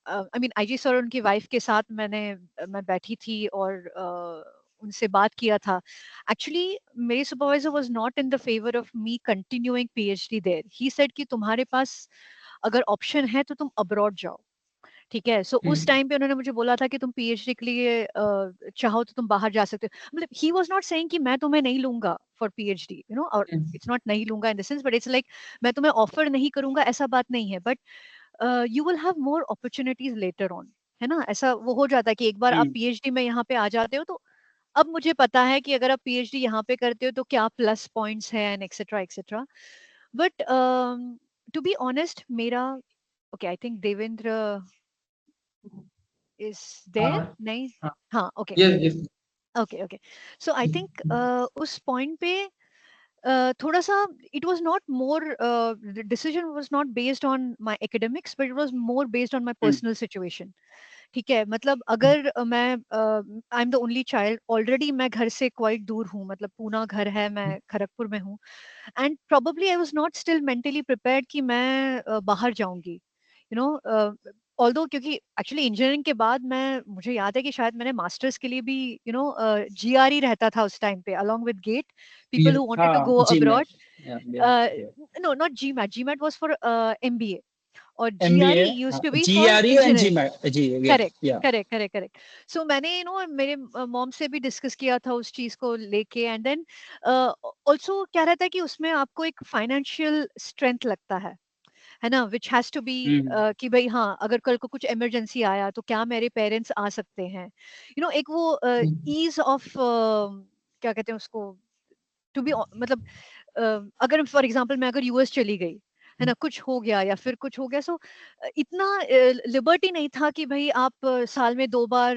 आई मीन आईजी सर और उनकी वाइफ के साथ मैं बैठी थी और उनसे बात किया था। एक्चुअली मेरी supervisor was not in the favour of me continuing PhD there. He said कि तुम्हारे पास अगर ऑप्शन है तो तुम अब्रॉड जाओ, ठीक है। सो उस टाइम पे उन्होंने मुझे बोला था कि तुम पीएचडी के लिए चाहो तो तुम बाहर जा सकते हो। मतलब ही वाज नॉट सेइंग कि मैं तुम्हें नहीं लूंगा फॉर पीएचडी, और इट्स नॉट नहीं लूंगा in the sense, but it's like मैं तुम्हें ऑफर नहीं करूंगा, ऐसा बात नहीं है। But you will have more opportunities later on, है ना। ऐसा वो हो जाता है कि एक बार आप पीएचडी में यहाँ पे आ जाते हो, तो अब मुझे पता है कि अगर आप पीएचडी यहाँ पे करते हो तो क्या प्लस पॉइंट्स है and etcetera etcetera. But to be honest, मेरा okay, I think Devendra is there, नहीं, हाँ, okay Yes, yes. Okay okay. So I think उस पॉइंट पे थोड़ा सा it was not more, the decision was not based on my academics, but it was more based on my personal situation, ठीक है। मतलब अगर मैं I am the only child, already मैं घर से क्वाइट दूर हूँ, मतलब पूना घर है, मैं खड़गपुर में हूँ। And probably I was not still mentally prepared कि मैं बाहर जाऊंगी, यू नो। ऑल्दो क्योंकि एक्चुअली इंजीनियरिंग के बाद मुझे याद है कि शायद मैंने मास्टर्स के लिए भी जीआरई रहता था उस टाइम पे, along with GATE, people who wanted to go GMAT. abroad. No, not GMAT. GMAT was for MBA, or GRE MBA, used to be for GRE and engineering. GMAT. Correct Yeah. Correct correct correct. So मैंने मेरे mom से भी discuss किया था उस चीज को लेके। एंड देन ऑल्सो क्या रहता है कि उसमें आपको एक फाइनेंशियल स्ट्रेंथ लगता है, है ना, विच हैज टू बी हम्म कि भाई हाँ अगर कल को कुछ इमरजेंसी आया तो क्या मेरे पेरेंट्स आ सकते हैं, एक वो ईज ऑफ क्या कहते हैं उसको, टू बी मतलब अगर फॉर एग्जांपल मैं अगर यूएस चली गई, है ना, कुछ हो गया या फिर कुछ हो गया, सो इतना लिबर्टी नहीं था कि भाई आप साल में 2 बार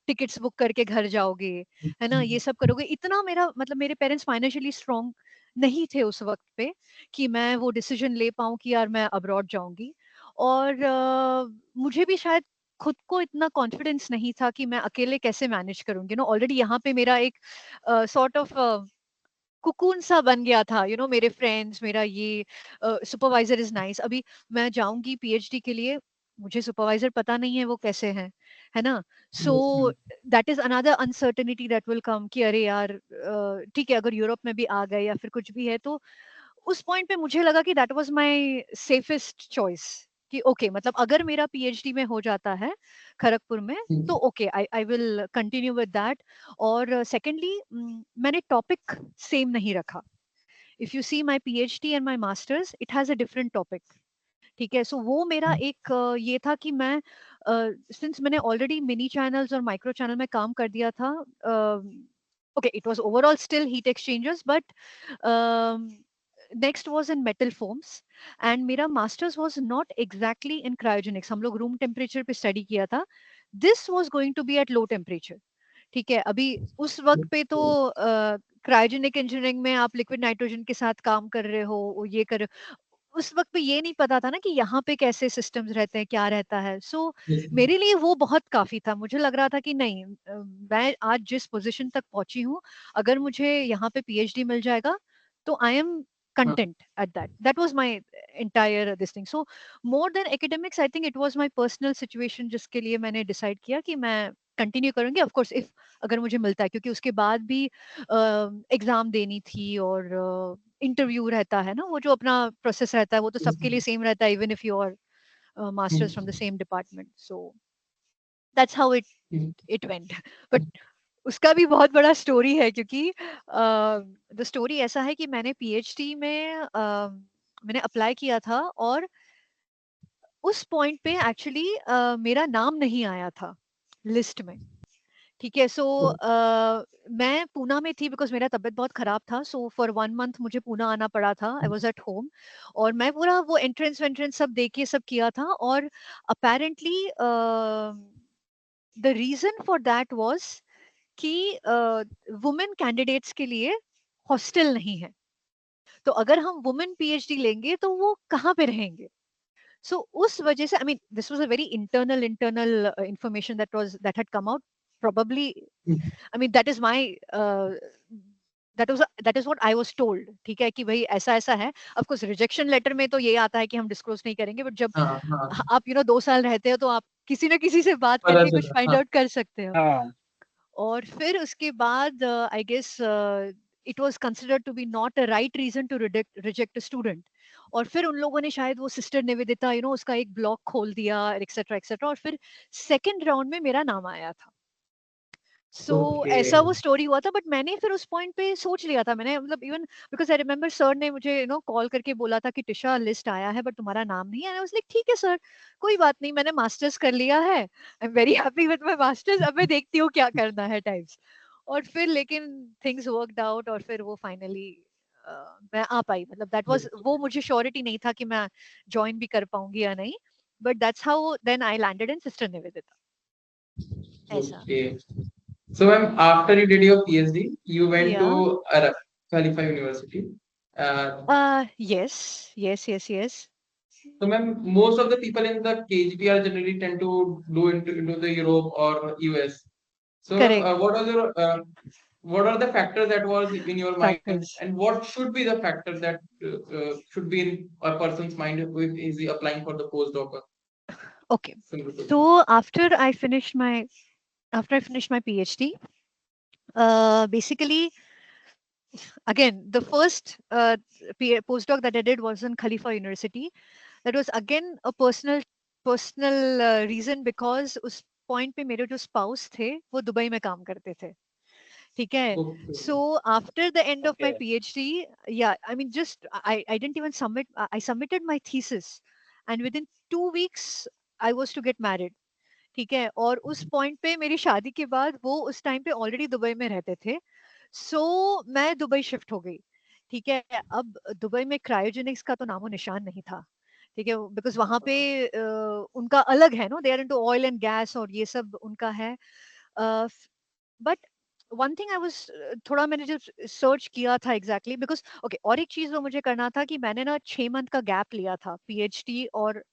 टिकट्स बुक करके घर जाओगे, है ना, ये सब करोगे। इतना मेरा मतलब मेरे पेरेंट्स फाइनेंशियली स्ट्रांग नहीं थे उस वक्त पे कि मैं वो डिसीजन ले पाऊं कि यार मैं अब्रॉड जाऊंगी। और मुझे भी शायद खुद को इतना कॉन्फिडेंस नहीं था कि मैं अकेले कैसे मैनेज करूंगी, ऑलरेडी यहाँ पे मेरा एक सॉर्ट ऑफ कुकून सा बन गया था, मेरे फ्रेंड्स, मेरा ये सुपरवाइजर इज नाइस। अभी मैं जाऊंगी पीएचडी के लिए, मुझे सुपरवाइजर पता नहीं है वो कैसे हैं, है ना। So that is another uncertainty that will come कि अरे यार ठीक है अगर यूरोप में भी आ गए या फिर कुछ भी है, तो उस पॉइंट पे मुझे लगा कि that was my safest choice कि ओके मतलब अगर मेरा पीएचडी में हो जाता है खड़गपुर में तो okay I I will continue with that. और सेकेंडली मैंने टॉपिक सेम नहीं रखा। If you see my PhD and my masters it has a different topic, ठीक है। सो वो मेरा एक ये था कि मैं सिंस मैंने ऑलरेडी मिनी चैनल्स और माइक्रो चैनल में काम कर दिया था, okay it was overall still heat exchangers but next was in metal foams and मेरा masters was not exactly in cryogenics, हम लोग रूम टेम्परेचर पे स्टडी किया था। This was going to be at low temperature, ठीक है। अभी उस वक्त पे तो क्रायोजेनिक इंजीनियरिंग में आप लिक्विड नाइट्रोजन के साथ काम कर रहे हो, ये कर रहे हो। उस वक्त पे ये नहीं पता था ना कि यहाँ पे कैसे सिस्टम्स रहते हैं, क्या रहता है। सो मेरे लिए वो बहुत काफी था। मुझे लग रहा था कि नहीं मैं आज जिस पोजीशन तक पहुंची हूँ, अगर मुझे यहाँ पे पीएचडी मिल जाएगा तो I am content at that. That was my entire this thing. So more than academics I think it was my personal situation जिसके लिए मैंने decide किया कि मैं कंटिन्यू करूंगी। ऑफ कोर्स इफ अगर मुझे मिलता है, क्योंकि उसके बाद भी एग्जाम देनी थी और इंटरव्यू रहता है ना, वो जो अपना प्रोसेस रहता है वो तो सबके लिए सेम रहता है, even if you are masters from the same department. So that's how it went. But उसका भी बहुत बड़ा स्टोरी है, क्योंकि द स्टोरी ऐसा है कि मैंने पीएचडी में मैंने अप्लाई किया था और उस पॉइंट पे एक्चुअली मेरा नाम नहीं आया था लिस्ट में, ठीक है। सो मैं पूना में थी बिकॉज मेरा तबीयत बहुत खराब था। सो फॉर 1 मंथ मुझे पूना आना पड़ा था, आई वॉज एट होम। और मैं पूरा वो एंट्रेंस वेंट्रेंस सब देके सब किया था। और apparently the reason for that was कि वुमेन कैंडिडेट्स के लिए हॉस्टल नहीं है, तो अगर हम वुमेन पीएचडी लेंगे तो वो कहाँ पे रहेंगे। सो उस वजह से I mean this was a very internal information that had come out probably. I mean that is my that is what I was told, ठीक है, कि भाई ऐसा ऐसा है। ऑफ कोर्स रिजेक्शन लेटर में तो ये आता है कि हम डिस्क्लोज नहीं करेंगे, बट जब आप 2 साल रहते हो तो आप किसी ना किसी से बात करके कुछ फाइंड आउट कर सकते हो। हाँ और फिर उसके बाद I guess it was considered to be not a right reason to reject a student. और फिर उन लोगों ने शायद वो सिस्टर निवेदिता उसका एक ब्लॉग खोल दिया एक्सेट्रा एक्सेट्रा, और फिर सेकंड राउंड में मेरा नाम आया था। सो ऐसा वो स्टोरी हुआ था। बट मैंने फिर उस पॉइंट पे सोच लिया था, मैंने मतलब even because I remember sir ने मुझे कॉल करके बोला था कि टिशा लिस्ट आया है बट तुम्हारा नाम नहीं है। आई वाज लाइक ठीक है सर, कोई बात नहीं, मैंने मास्टर्स कर लिया है, I am very happy with my masters, अब मैं देखती हूँ क्या करना है टाइप्स। और फिर लेकिन थिंग्स वर्कड आउट और फिर वो फाइनली मैं आ पाई। मतलब दैट वाज, वो मुझे श्योरिटी नहीं था कि मैं ज्वाइन भी कर पाऊंगी या नहीं, but that's how then I landed in sister Nivedita, ऐसा। Okay. So, ma'am, after you did your PhD, you went या to Khalifa University. Uh, Yes. so, ma'am, most of the people in the KGP are generally tend to do into the Europe or US. So, ma'am, Correct. what are the factors that was in your mind, Factors. and what should be the factor that should be in a person's mind who is he applying for the postdoc? Okay. Simple question. So after I finished my PhD, basically, again, the first postdoc that I did was in Khalifa University. That was again a personal reason, because उस point पे मेरे जो spouse थे वो Dubai में काम करते थे, ठीक है. Okay. So after the end of my Okay. PhD, yeah, I mean, just I didn't even submit. I submitted my thesis, and within 2 weeks I was to get married. ठीक है. और उस पॉइंट पे मेरी शादी के बाद वो उस टाइम पे ऑलरेडी दुबई में रहते थे. सो मैं दुबई शिफ्ट हो गई. ठीक है. अब दुबई में क्रायोजेनिक्स का तो नामो निशान नहीं था. ठीक है. बिकॉज वहां पे उनका अलग है, no, they are into oil and gas और ये सब उनका है. But one thing I was, थोड़ा मैंने जब सर्च किया था एग्जैक्टली बिकॉज ओके, और एक चीज जो मुझे करना था कि मैंने ना 6 मंथ का गैप लिया था पीएचडी और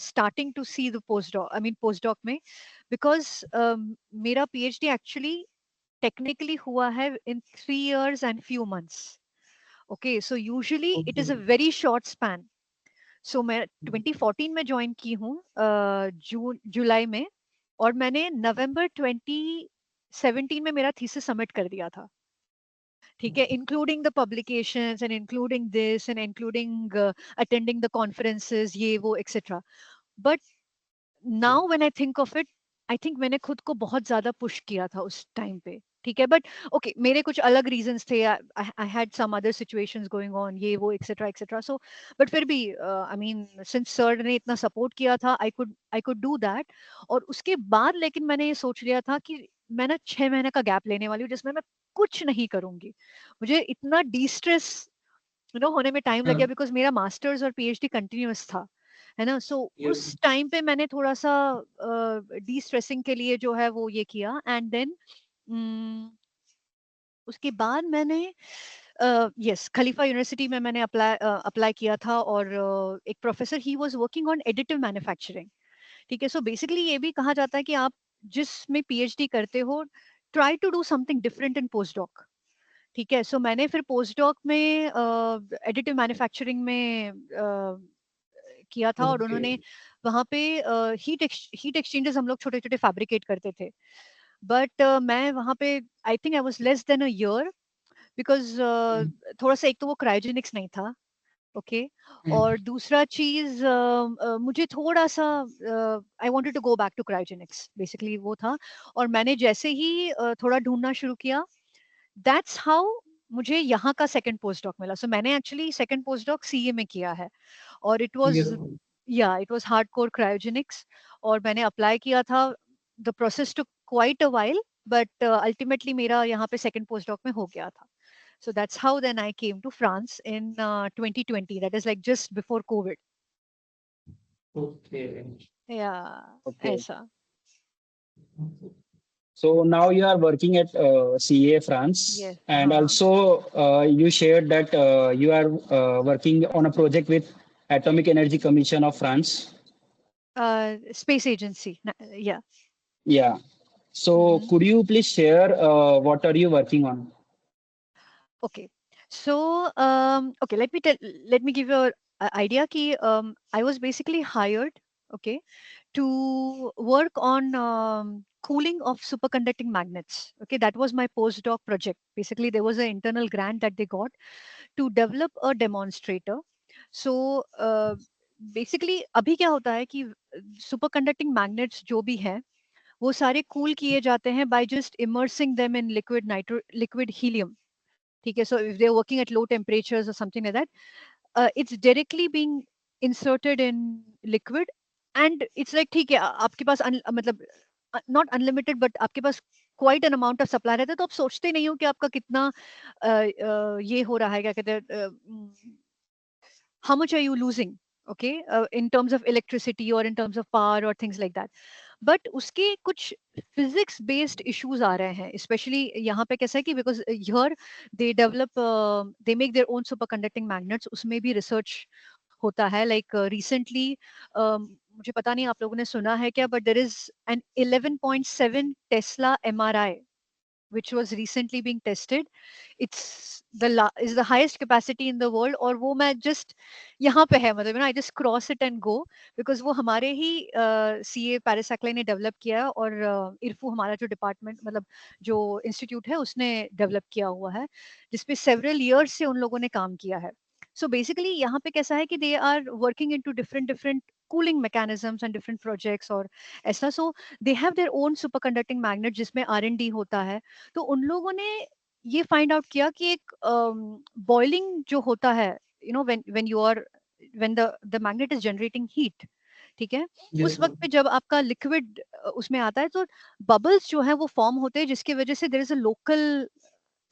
starting to see the postdoc, I mean postdoc में, because मेरा PhD actually technically हुआ है in 3 years and few months. Okay, so usually it is a Okay. very short span. So मैं 2014 में ज्वाइन की हूँ, जून जुलाई में, और मैंने नवंबर 2017 में मेरा थीसिस सबमिट कर दिया था. ठीक है, including the publications and including this and including attending the conferences, ये वो etcetera. But now when I think of it, I think मैंने खुद को बहुत ज्यादा पुश किया था उस टाइम पे. ठीक है. बट ओके, मेरे कुछ अलग रीजंस थे. I had some other situations going on, ये वो एक्सेट्रा एक्सेट्रा. सो बट फिर भी आई मीन सिंस सर ने इतना सपोर्ट किया था, आई कुड डू दैट. और उसके बाद लेकिन मैंने ये सोच लिया था कि मैं ना 6 महीने का गैप लेने वाली हूँ जिसमें मैं कुछ नहीं करूंगी. मुझे इतना डिस्ट्रेस होने में टाइम लग गया, बिकॉज मेरा मास्टर्स और पीएचडी कंटिन्यूअस था, है ना. सो Yes. उस टाइम पे मैंने थोड़ा सा डी स्ट्रेसिंग के लिए जो है वो ये किया. एंड देन उसके बाद मैंने यस खलीफा यूनिवर्सिटी में मैंने अप्लाई किया था. और एक professor, he was working on additive manufacturing. ठीक है. सो बेसिकली ये भी कहा जाता है कि आप जिसमें पीएचडी करते हो, try to do something different in post doc. ठीक है. सो मैंने फिर पोस्ट डॉक में एडिटिव मैन्युफैक्चरिंग में किया था. और Okay. उन्होंने वहां पे हीट एक्सचेंजर्स हम लोग छोटे छोटे फैब्रिकेट करते थे. बट मैं वहां पे I think I was less than a year, because थोड़ा सा, एक तो वो क्रायोजेनिक्स नहीं था. ओके. और दूसरा चीज, मुझे थोड़ा सा I wanted to go back to cryogenics, basically वो था. और मैंने जैसे ही थोड़ा ढूंढना शुरू किया, दैट्स हाउ मुझे यहाँ का सेकंड पोस्ट डॉक मिला. सो मैंने actually second post doc CA में किया है. और इट Yes. वाज, या इट वाज हार्डकोर क्रायोजेनिक्स. और मैंने अप्लाई किया था. The process took quite a while, but ultimately मेरा यहाँ पे सेकंड पोस्ट डॉक में हो गया था. So that's how then I came to France in 2020. That is like just before COVID. Okay. Yeah, Okay. ऐसा. So now you are working at CA France, Yes. and हाँ. also you shared that you are working on a project with Atomic Energy Commission of France. Space Agency. Yeah. Yeah. So Mhm. could you please share what are you working on? Okay. So okay, let me give you an idea ki I was basically hired, okay, to work on cooling of superconducting magnets. Okay, that was my postdoc project. Basically, there was an internal grant that they got to develop a demonstrator. So basically, अभी क्या होता है कि superconducting magnets जो भी हैं, वो सारे कूल किए जाते हैं by just immersing them in liquid helium. ठीक है. So if they're working at low temperatures or something like that, it's directly being inserted in liquid. And it's like ठीक है, आपके पास मतलब not unlimited, but आपके पास quite an amount of supply रहता है. तो आप सोचते नहीं हो कि आपका कितना ये हो रहा है, क्या कहते हैं, how much are you losing, okay, in terms of electricity or in terms of power or things like that. But उसके कुछ physics based issues आ रहे हैं, especially यहाँ पे कैसा है कि because here they develop they make their own superconducting magnets. उसमें भी research होता है. Like recently मुझे पता नहीं आप लोगों ने सुना है क्या, but there is an 11.7 Tesla MRI which was recently being tested. It's is the highest capacity in the world. और वो मैं just यहाँ पे है, मतलब I just cross it and go, because वो हमारे ही CA पैरासाइक्लाई ने डेवलप किया है. और इरफू हमारा जो डिपार्टमेंट, मतलब जो इंस्टीट्यूट है, उसने डेवलप किया हुआ है, जिसपे सेवरल ईयर्स से उन लोगों ने काम किया है. सो बेसिकली यहाँ पे कैसा है कि they are working into different different cooling mechanisms and different projects और ऐसा. So they have their own superconducting magnet जिसमें R&D होता है. तो उन लोगों ने ये फाइंड आउट किया कि एक बॉइलिंग जो होता है, you know, when the magnet is generating heat, ठीक है, Yes, उस वक्त पे जब आपका लिक्विड उसमें आता है तो बबल्स जो है वो फॉर्म होते हैं, जिसकी वजह से there is a local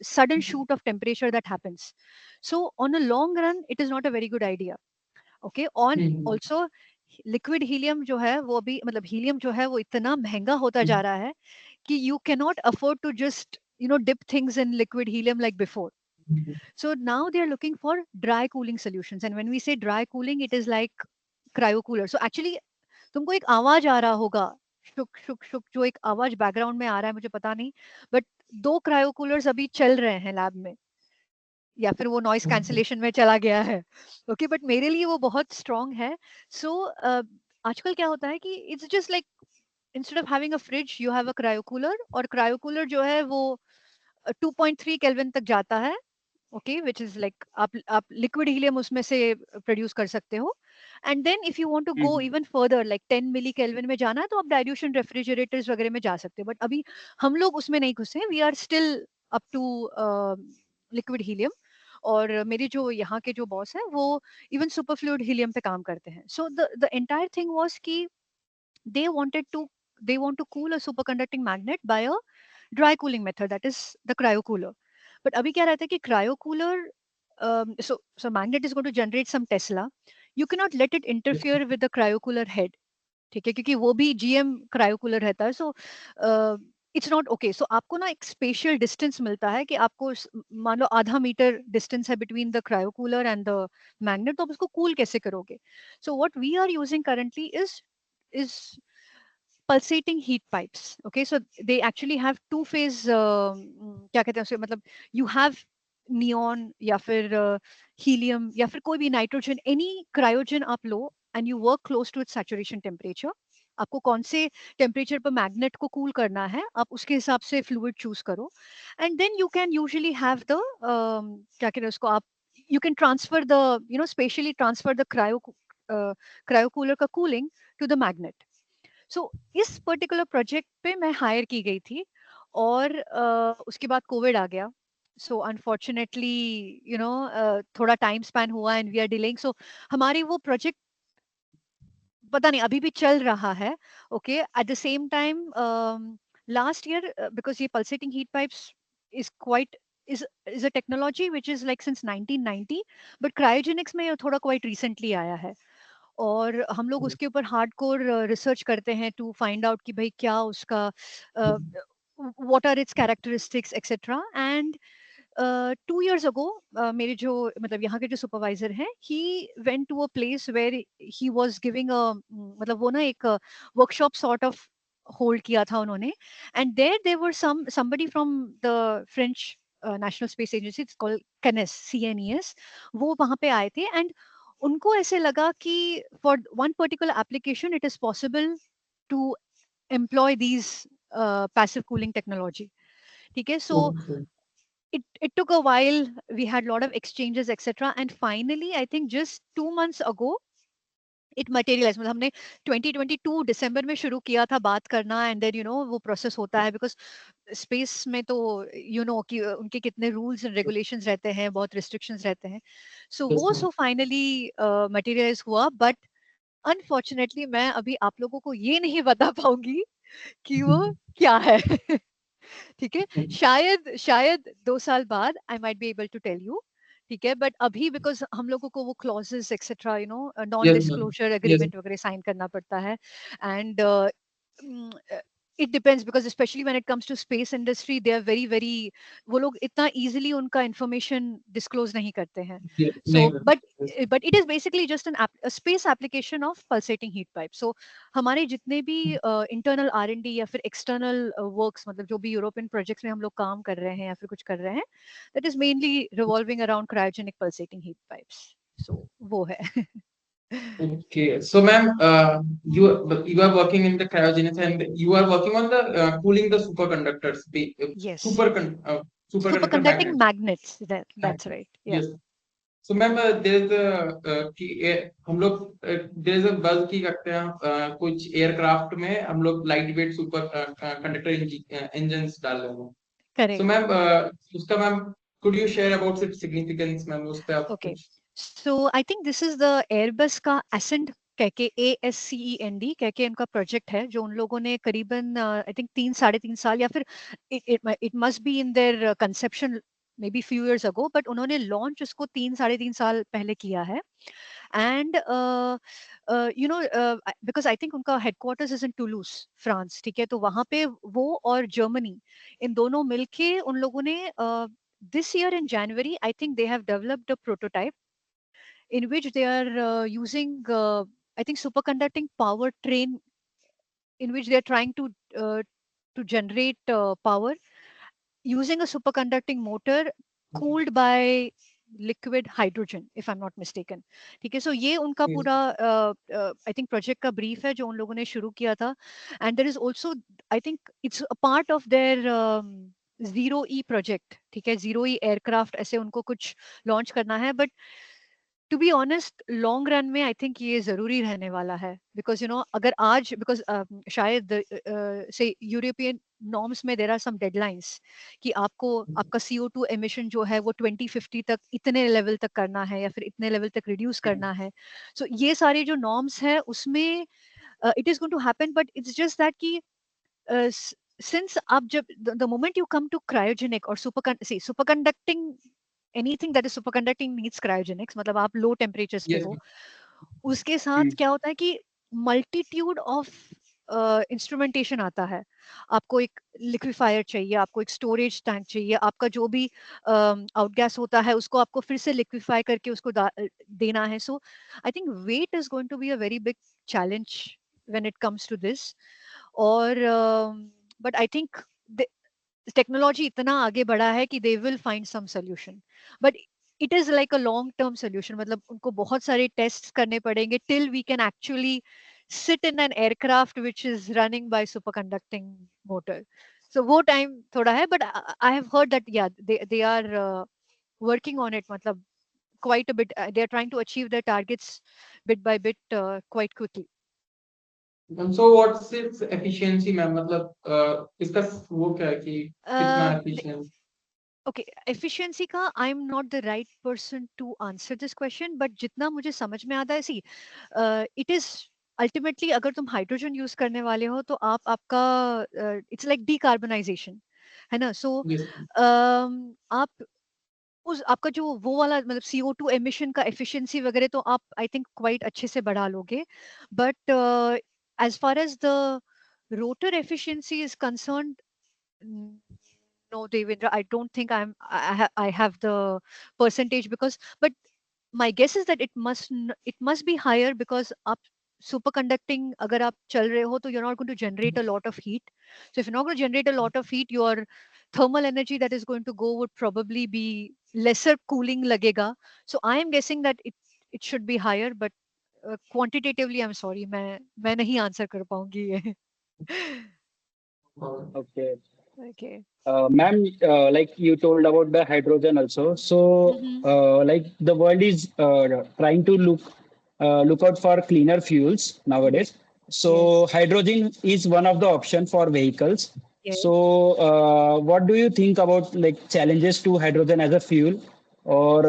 sudden shoot of temperature that happens. So on a long run it is not a very good idea. Okay, on Mhm. also liquid helium जो है वो अभी मतलब helium जो है वो इतना महंगा होता जा रहा है कि you cannot afford to just, you know, dip things in liquid helium like before. Mhm. So now they are looking for dry cooling solutions, and when we say dry cooling it is like cryo cooler. So actually तुमको एक आवाज आ रहा होगा, शुक शुक शुक, जो एक आवाज background में आ रहा है मुझे पता नहीं, बट 2 क्रायो कूलर्स अभी चल रहे हैं लैब में, या फिर वो नॉइस Okay. कैंसिलेशन में चला गया है. ओके, बट मेरे लिए वो बहुत स्ट्रांग है. सो आजकल क्या होता है कि it's just like instead of having a fridge you have a cryo cooler, और क्रायो कूलर जो है वो 2.3 केल्विन तक जाता है. ओके, विच इज लाइक आप लिक्विड हीलियम उसमें से प्रोड्यूस कर सकते हो. And then if you want to go even further like 10 milli kelvin में जाना है तो आप डाइल्यूशन रेफ्रिजरेटर्स वगैरह में जा सकते हो, बट अभी हम लोग उसमें नहीं घुसे. We are still up to liquid helium. और मेरे जो यहाँ के जो बॉस हैं वो इवन सुपर फ्लूइड हीलियम पे काम करते हैं. So the entire thing was कि they wanted to they want to cool a superconducting magnet by a dry cooling method, that is the cryo cooler. But abhi kya rehta hai ki cryo cooler, so magnet is going to generate some Tesla. You cannot let it interfere with the cryo cooler head, ठीक है, क्योंकि वो भी GM cryo cooler रहता है. So it's not okay. So आपको ना एक स्पेशल डिस्टेंस मिलता है कि आपको मान लो आधा मीटर डिस्टेंस है between the cryo cooler and the magnet, तो आप उसको कूल कैसे करोगे? So what we are using currently is pulsating heat pipes. Okay, so they actually have two phase क्या कहते हैं उसे, मतलब you have neon या फिर helium या फिर कोई भी nitrogen, any cryogen आप लो and you work close to its saturation temperature. आपको कौन से टेम्परेचर पर मैग्नेट को कूल करना है आप उसके हिसाब से फ्लूइड चूज करो, and then you can usually have the क्या कहते हैं उसको, आप you can transfer the, you know, specially transfer the cryo cooler का cooling to the magnet. So इस पर्टिकुलर प्रोजेक्ट पे मैं हायर की गई थी, और उसके बाद कोविड आ गया. सो अनफॉर्चुनेटली यू नो थोड़ा टाइम स्पैन हुआ एंड वी आर डिलेइंग. सो हमारी वो प्रोजेक्ट पता नहीं अभी भी चल रहा है. Okay, at the same time last year because ये pulsating heat pipes is quite is a technology which is like since 1990, but cryogenics में ये थोड़ा quite recently आया है. और हम लोग उसके ऊपर हार्डकोर रिसर्च करते हैं टू फाइंड आउट कि भाई क्या उसका what are its characteristics etcetera. And 2 years ago मेरे जो मतलब यहाँ के जो सुपरवाइजर हैं, he went to a place where he was giving a, मतलब वो ना एक वर्कशॉप सॉर्ट ऑफ होल्ड किया था उन्होंने. And there were somebody from the French national space agency, it's called CNES. वो वहां पे आए थे एंड उनको ऐसे लगा कि for one particular application it is possible to employ these passive cooling technology. ठीक है, सो Okay. it took a while, we had a lot of exchanges etc, and finally I think just 2 months ago it materialized. मतलब हमने 2022 दिसंबर में शुरू किया था बात करना, एंड देन यू नो वो प्रोसेस होता है बिकॉज स्पेस में तो यू नो कि उनके कितने रूल्स एंड रेगुलेशंस रहते हैं, बहुत रिस्ट्रिक्शंस रहते हैं. सो Yes, वो ma'am. सो फाइनली मटेरियलाइज हुआ, बट अनफॉर्चुनेटली मैं अभी आप लोगों को ये नहीं बता पाऊंगी कि वो क्या है. ठीक है, शायद शायद 2 साल बाद I might be able to tell you. ठीक है, बट अभी बिकॉज हम लोगों को वो clauses etcetera, you know, non Yes, ma'am. Disclosure Yes. Agreement वगैरह साइन करना पड़ता है. And it depends because specially when it comes to space industry they are very very, वो लोग इतना इजीली उनका इंफॉर्मेशन डिस्क्लोज नहीं करते हैं. Yes. सो नहीं, ma'am. Yes. But it is basically just an space application of pulsating heat pipe. So हमारे जितने भी इंटरनल R&D या फिर एक्सटर्नल वर्क्स, मतलब जो भी यूरोपियन प्रोजेक्ट्स में हम लोग काम कर रहे हैं या फिर कुछ कर रहे हैं, that is mainly revolving around cryogenic pulsating heat pipes. So वो है. Okay. So, ma'am, you are working in the cryogenics and you are working on the cooling the superconductors, Yes, superconductor superconducting magnets. magnets, that's Magnet. right, yeah. Yes. So ma'am हम लोग there is अ बज की करते हैं कुछ aircraft में हम लोग light weight super conductor engines डाल रहे हैं. So correct. मैम उसका ma'am could you share about its significance ma'am उस पे आप ओके, कुछ. So I think this is the Airbus का एसेंड कह के ASCEND कह के इनका प्रोजेक्ट है, जो उन लोगों ने करीबन आई थिंक 3-3.5 साल या फिर it must be in their conception may be few years ago, but उन्होंने लॉन्च उसको 3-3.5 साल पहले किया है. And you know because I think उनका हेडक्वार्टर्स इज इन टुलूस, फ्रांस. ठीक है, तो वहां पे वो और जर्मनी इन दोनों मिलके उन लोगों ने this year in January, I think they have developed a prototype in which they are using, I think, superconducting power train, in which they are trying to generate power using a superconducting motor cooled by liquid hydrogen, if I'm not mistaken. ठीक है, so ये उनका Yes. पूरा I think project का brief है जो उन लोगों ने शुरू किया था. And there is also, I think it's a part of their zero E project. ठीक है, zero E aircraft ऐसे उनको कुछ launch करना है, but to be honest long run में आई थिंक ये जरूरी रहने वाला है, बिकॉज यू नो अगर आज, बिकॉज शायद से यूरोपियन नॉर्म्स में देर आर सम डेडलाइंस कि आपको आपका CO2 एमिशन जो है वो 2050 तक इतने लेवल तक करना है या फिर इतने लेवल तक रिड्यूस करना है. सो ये सारे जो नॉर्म्स है उसमें it is going to happen, but it's just that कि सिंस आप जब the moment you come to cryogenic और super conducting, anything that is super conducting needs cryogenics, मतलब आप लो टेम्परेचर्स पे Yes. हो. उसके साथ क्या होता है कि मल्टीट्यूड ऑफ इंस्ट्रूमेंटेशन आता है. आपको एक लिक्विफायर चाहिए, आपको एक स्टोरेज टैंक चाहिए, आपका जो भी आउटगैस होता है उसको आपको फिर से लिक्विफाई करके उसको देना है. So I think weight is going to be a very big challenge when it comes to this. और बट आई थिंक टेक्नोलॉजी इतना आगे बढ़ा है कि they will find some solution, but it is like a long term solution. मतलब उनको बहुत सारे टेस्ट करने पड़ेंगे till we can actually sit in an aircraft which is running by superconducting motor. So वो time थोड़ा है, but I have heard that yeah they are working on it, मतलब quite a bit. They are trying to achieve their targets bit by bit quite quickly. So what's its efficiency ma'am मतलब इसका वो क्या है कि कितना Uh, efficient. okay, efficiency का I am not the right person to answer this question, but जितना मुझे समझ में आता है, see, it is ultimately अगर तुम हाइड्रोजन यूज करने वाले हो तो आप आपका इट्स लाइक डीकार्बनाइजेशन है ना. सो Yes. आप उस आपका जो वो वाला मतलब CO2 एमिशन का एफिशिएंसी वगैरह तो आप आई थिंक क्वाइट अच्छे से बढ़ा लोगे, but as far as the rotor efficiency is concerned, no, Devendra, I don't think I have the percentage, because but my guess is that it must be higher, because आप superconducting अगर आप चल रहे हो तो you're not going to generate a lot of heat. So if you're not going to generate a lot of heat, your thermal energy that is going to go would probably be lesser cooling लगेगा. So I am guessing that it should be higher, but quantitatively I'm sorry, मैं नहीं answer कर पाऊंगी ये. Okay. Okay. Ma'am, like you told about the hydrogen also. So, Mm-hmm. like the world is trying to look out for cleaner fuels nowadays. So, Yes. hydrogen is one of the option for vehicles. So, Yes. what do you think about like challenges to hydrogen as a fuel, or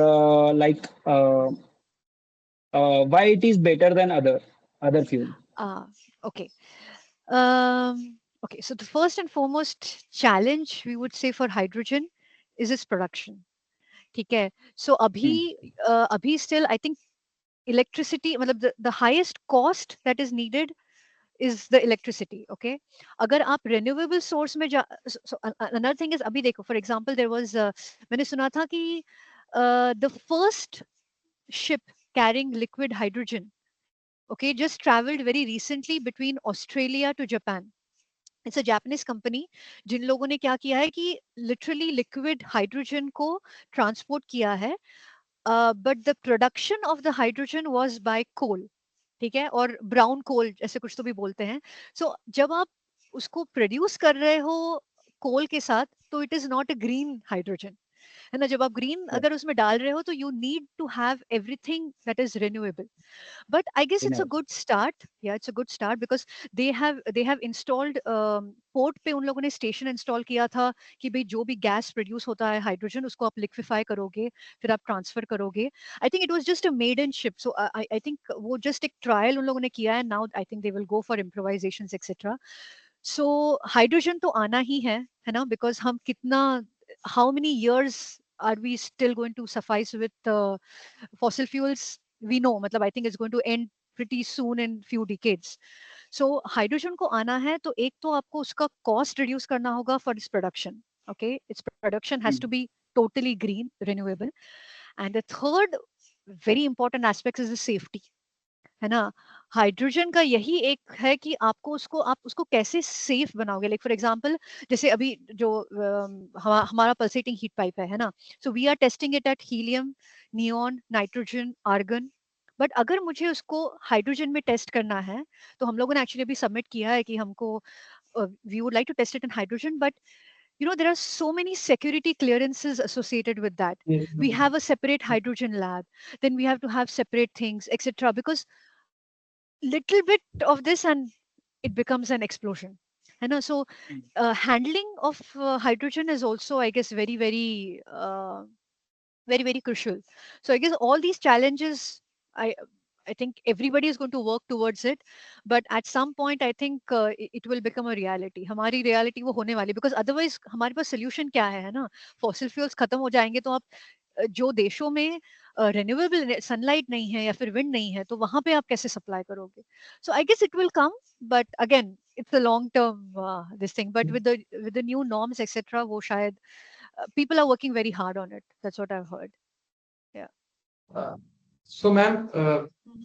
why it is better than other fuel? Ah, okay. Okay, so the first and foremost challenge we would say for hydrogen is its production. ठीक है, so Hmm. अभी still I think electricity, मतलब the highest cost that is needed is the electricity. Okay, अगर आप renewable source में another thing is, अभी देखो, for example there was मैंने सुना था कि the first ship carrying liquid hydrogen, okay, just traveled very recently between Australia to Japan. It's a Japanese company जिन लोगों ने क्या किया है कि literally liquid hydrogen को transport किया है, but the production of the hydrogen was by coal. ठीक है, और brown coal ऐसे कुछ तो भी बोलते हैं. So जब आप उसको produce कर रहे हो coal के साथ, तो it is not a green hydrogen. है ना, जब आप ग्रीन अगर उसमें डाल रहे हो तो you need to have everything that is renewable. But I guess it's a Enough. good start. Yeah, it's a good start because they have installed port पे उन लोगों ने स्टेशन इंस्टॉल किया था कि भाई जो भी गैस प्रोड्यूस होता है हाइड्रोजन उसको आप लिक्विफाई करोगे फिर आप ट्रांसफर करोगे. I think it was just a maiden ship, so I think वो जस्ट एक ट्रायल उन लोगों ने किया है. Now I think they will go for improvisations etcetera. So hydrogen तो आना ही है ना, बिकॉज हम कितना how many years are we still going to suffice with fossil fuels? We know, matlab I think it's going to end pretty soon in few decades. So hydrogen को आना है तो एक तो आपको उसका cost reduce करना होगा for its production. Okay, its production has to be totally green, renewable. And the third very important aspect is the safety, है ना. हाइड्रोजन का यही एक है कि आप उसको कैसे सेफ बनाओगे. लाइक फॉर एग्जांपल जैसे अभी जो हमारा पल्सेटिंग हीट पाइप है ना, so we are testing it at helium, neon, nitrogen, argon. But अगर मुझे उसको हाइड्रोजन में टेस्ट करना है तो हम लोगों ने एक्चुअली अभी सबमिट किया है कि हमको we would like to test it in hydrogen. But there are so many security clearances associated with that. Yes, We ma'am. have a separate hydrogen lab, then we have to have separate things, etc. Because little bit of this and it becomes an explosion. And so handling of hydrogen is also, I guess, very, very crucial. So I guess all these challenges, I think everybody is going to work towards it, but at some point I think it will become a reality. हमारी reality वो होने वाली, because otherwise हमारे पास solution क्या है ना. Fossil fuels खत्म हो जाएंगे तो आप जो देशों में रिन्यूएबल सनलाइट नहीं है या फिर विंड नहीं है तो वहां पे आप कैसे सप्लाई करोगे. So I guess it will come, but again it's a long term this thing. But with the new norms etcetera वो शायद people are working very hard on it. That's what I've heard. Yeah. So ma'am,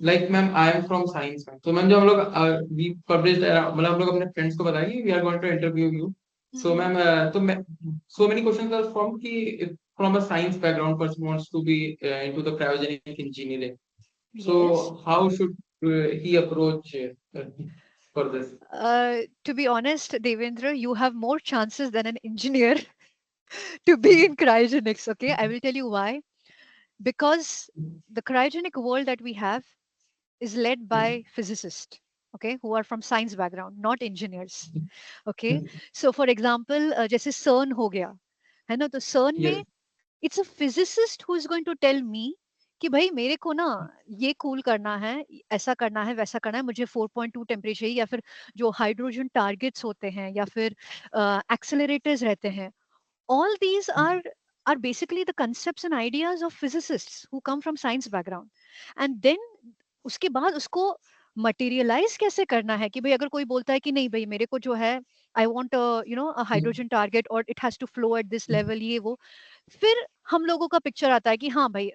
like ma'am, I am from science ma'am. So ma'am, जो हम लोग we published मतलब हम लोग अपने friends को बताएंगे we are going to interview you. So ma'am, तो so many questions are from कि if from a science background person wants to be into the cryogenic engineering. So Yes. how should he approach for this? To be honest, Devendra, you have more chances than an engineer to be in cryogenics. Okay, I will tell you why. Because the cryogenic world that we have is led by physicists, okay, who are from science background, not engineers. Okay, so for example, जैसे CERN हो गया, है ना, तो CERN Yes. में it's a physicist who is going to tell me कि भाई मेरे को ना ये कूल करना है, ऐसा करना है, वैसा करना है, मुझे 4.2 टेम्परेचर या फिर जो हाइड्रोजन टारगेट्स होते हैं या फिर एक्सेलरेटर्स रहते हैं. All these are basically the concepts and ideas of physicists who come from science background. And then उसके बाद उसको मटेरियलाइज कैसे करना है कि भाई अगर कोई बोलता है कि नहीं भाई मेरे को जो है I want a hydrogen target और it has to flow at this level, ये वो, फिर हम लोगों का पिक्चर आता है कि हाँ भाई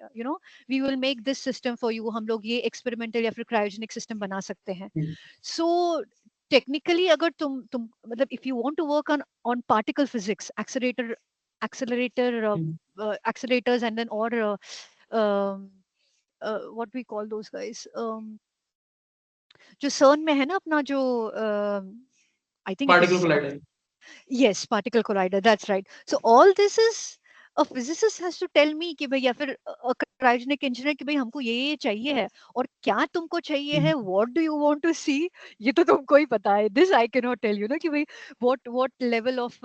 we will make this system for you, हम लोग ये एक्सपेरिमेंटल या फिर क्रायोजेनिक सिस्टम बना सकते हैं. सो टेक्निकली अगर तुम मतलब if you want to work on particle physics, accelerator accelerators, and then or what we call those guys, जो CERN में है ना अपना जो I think it Particle is collider. yes, particle collider, that's right. So all this is a physicist has to tell me कि भाई या फिर cryogenic engineer कि भाई हमको ये चाहिए है और क्या तुमको चाहिए है, what do you want to see, ये तो तुमको ही पता है. This I cannot tell you ना कि भाई what level of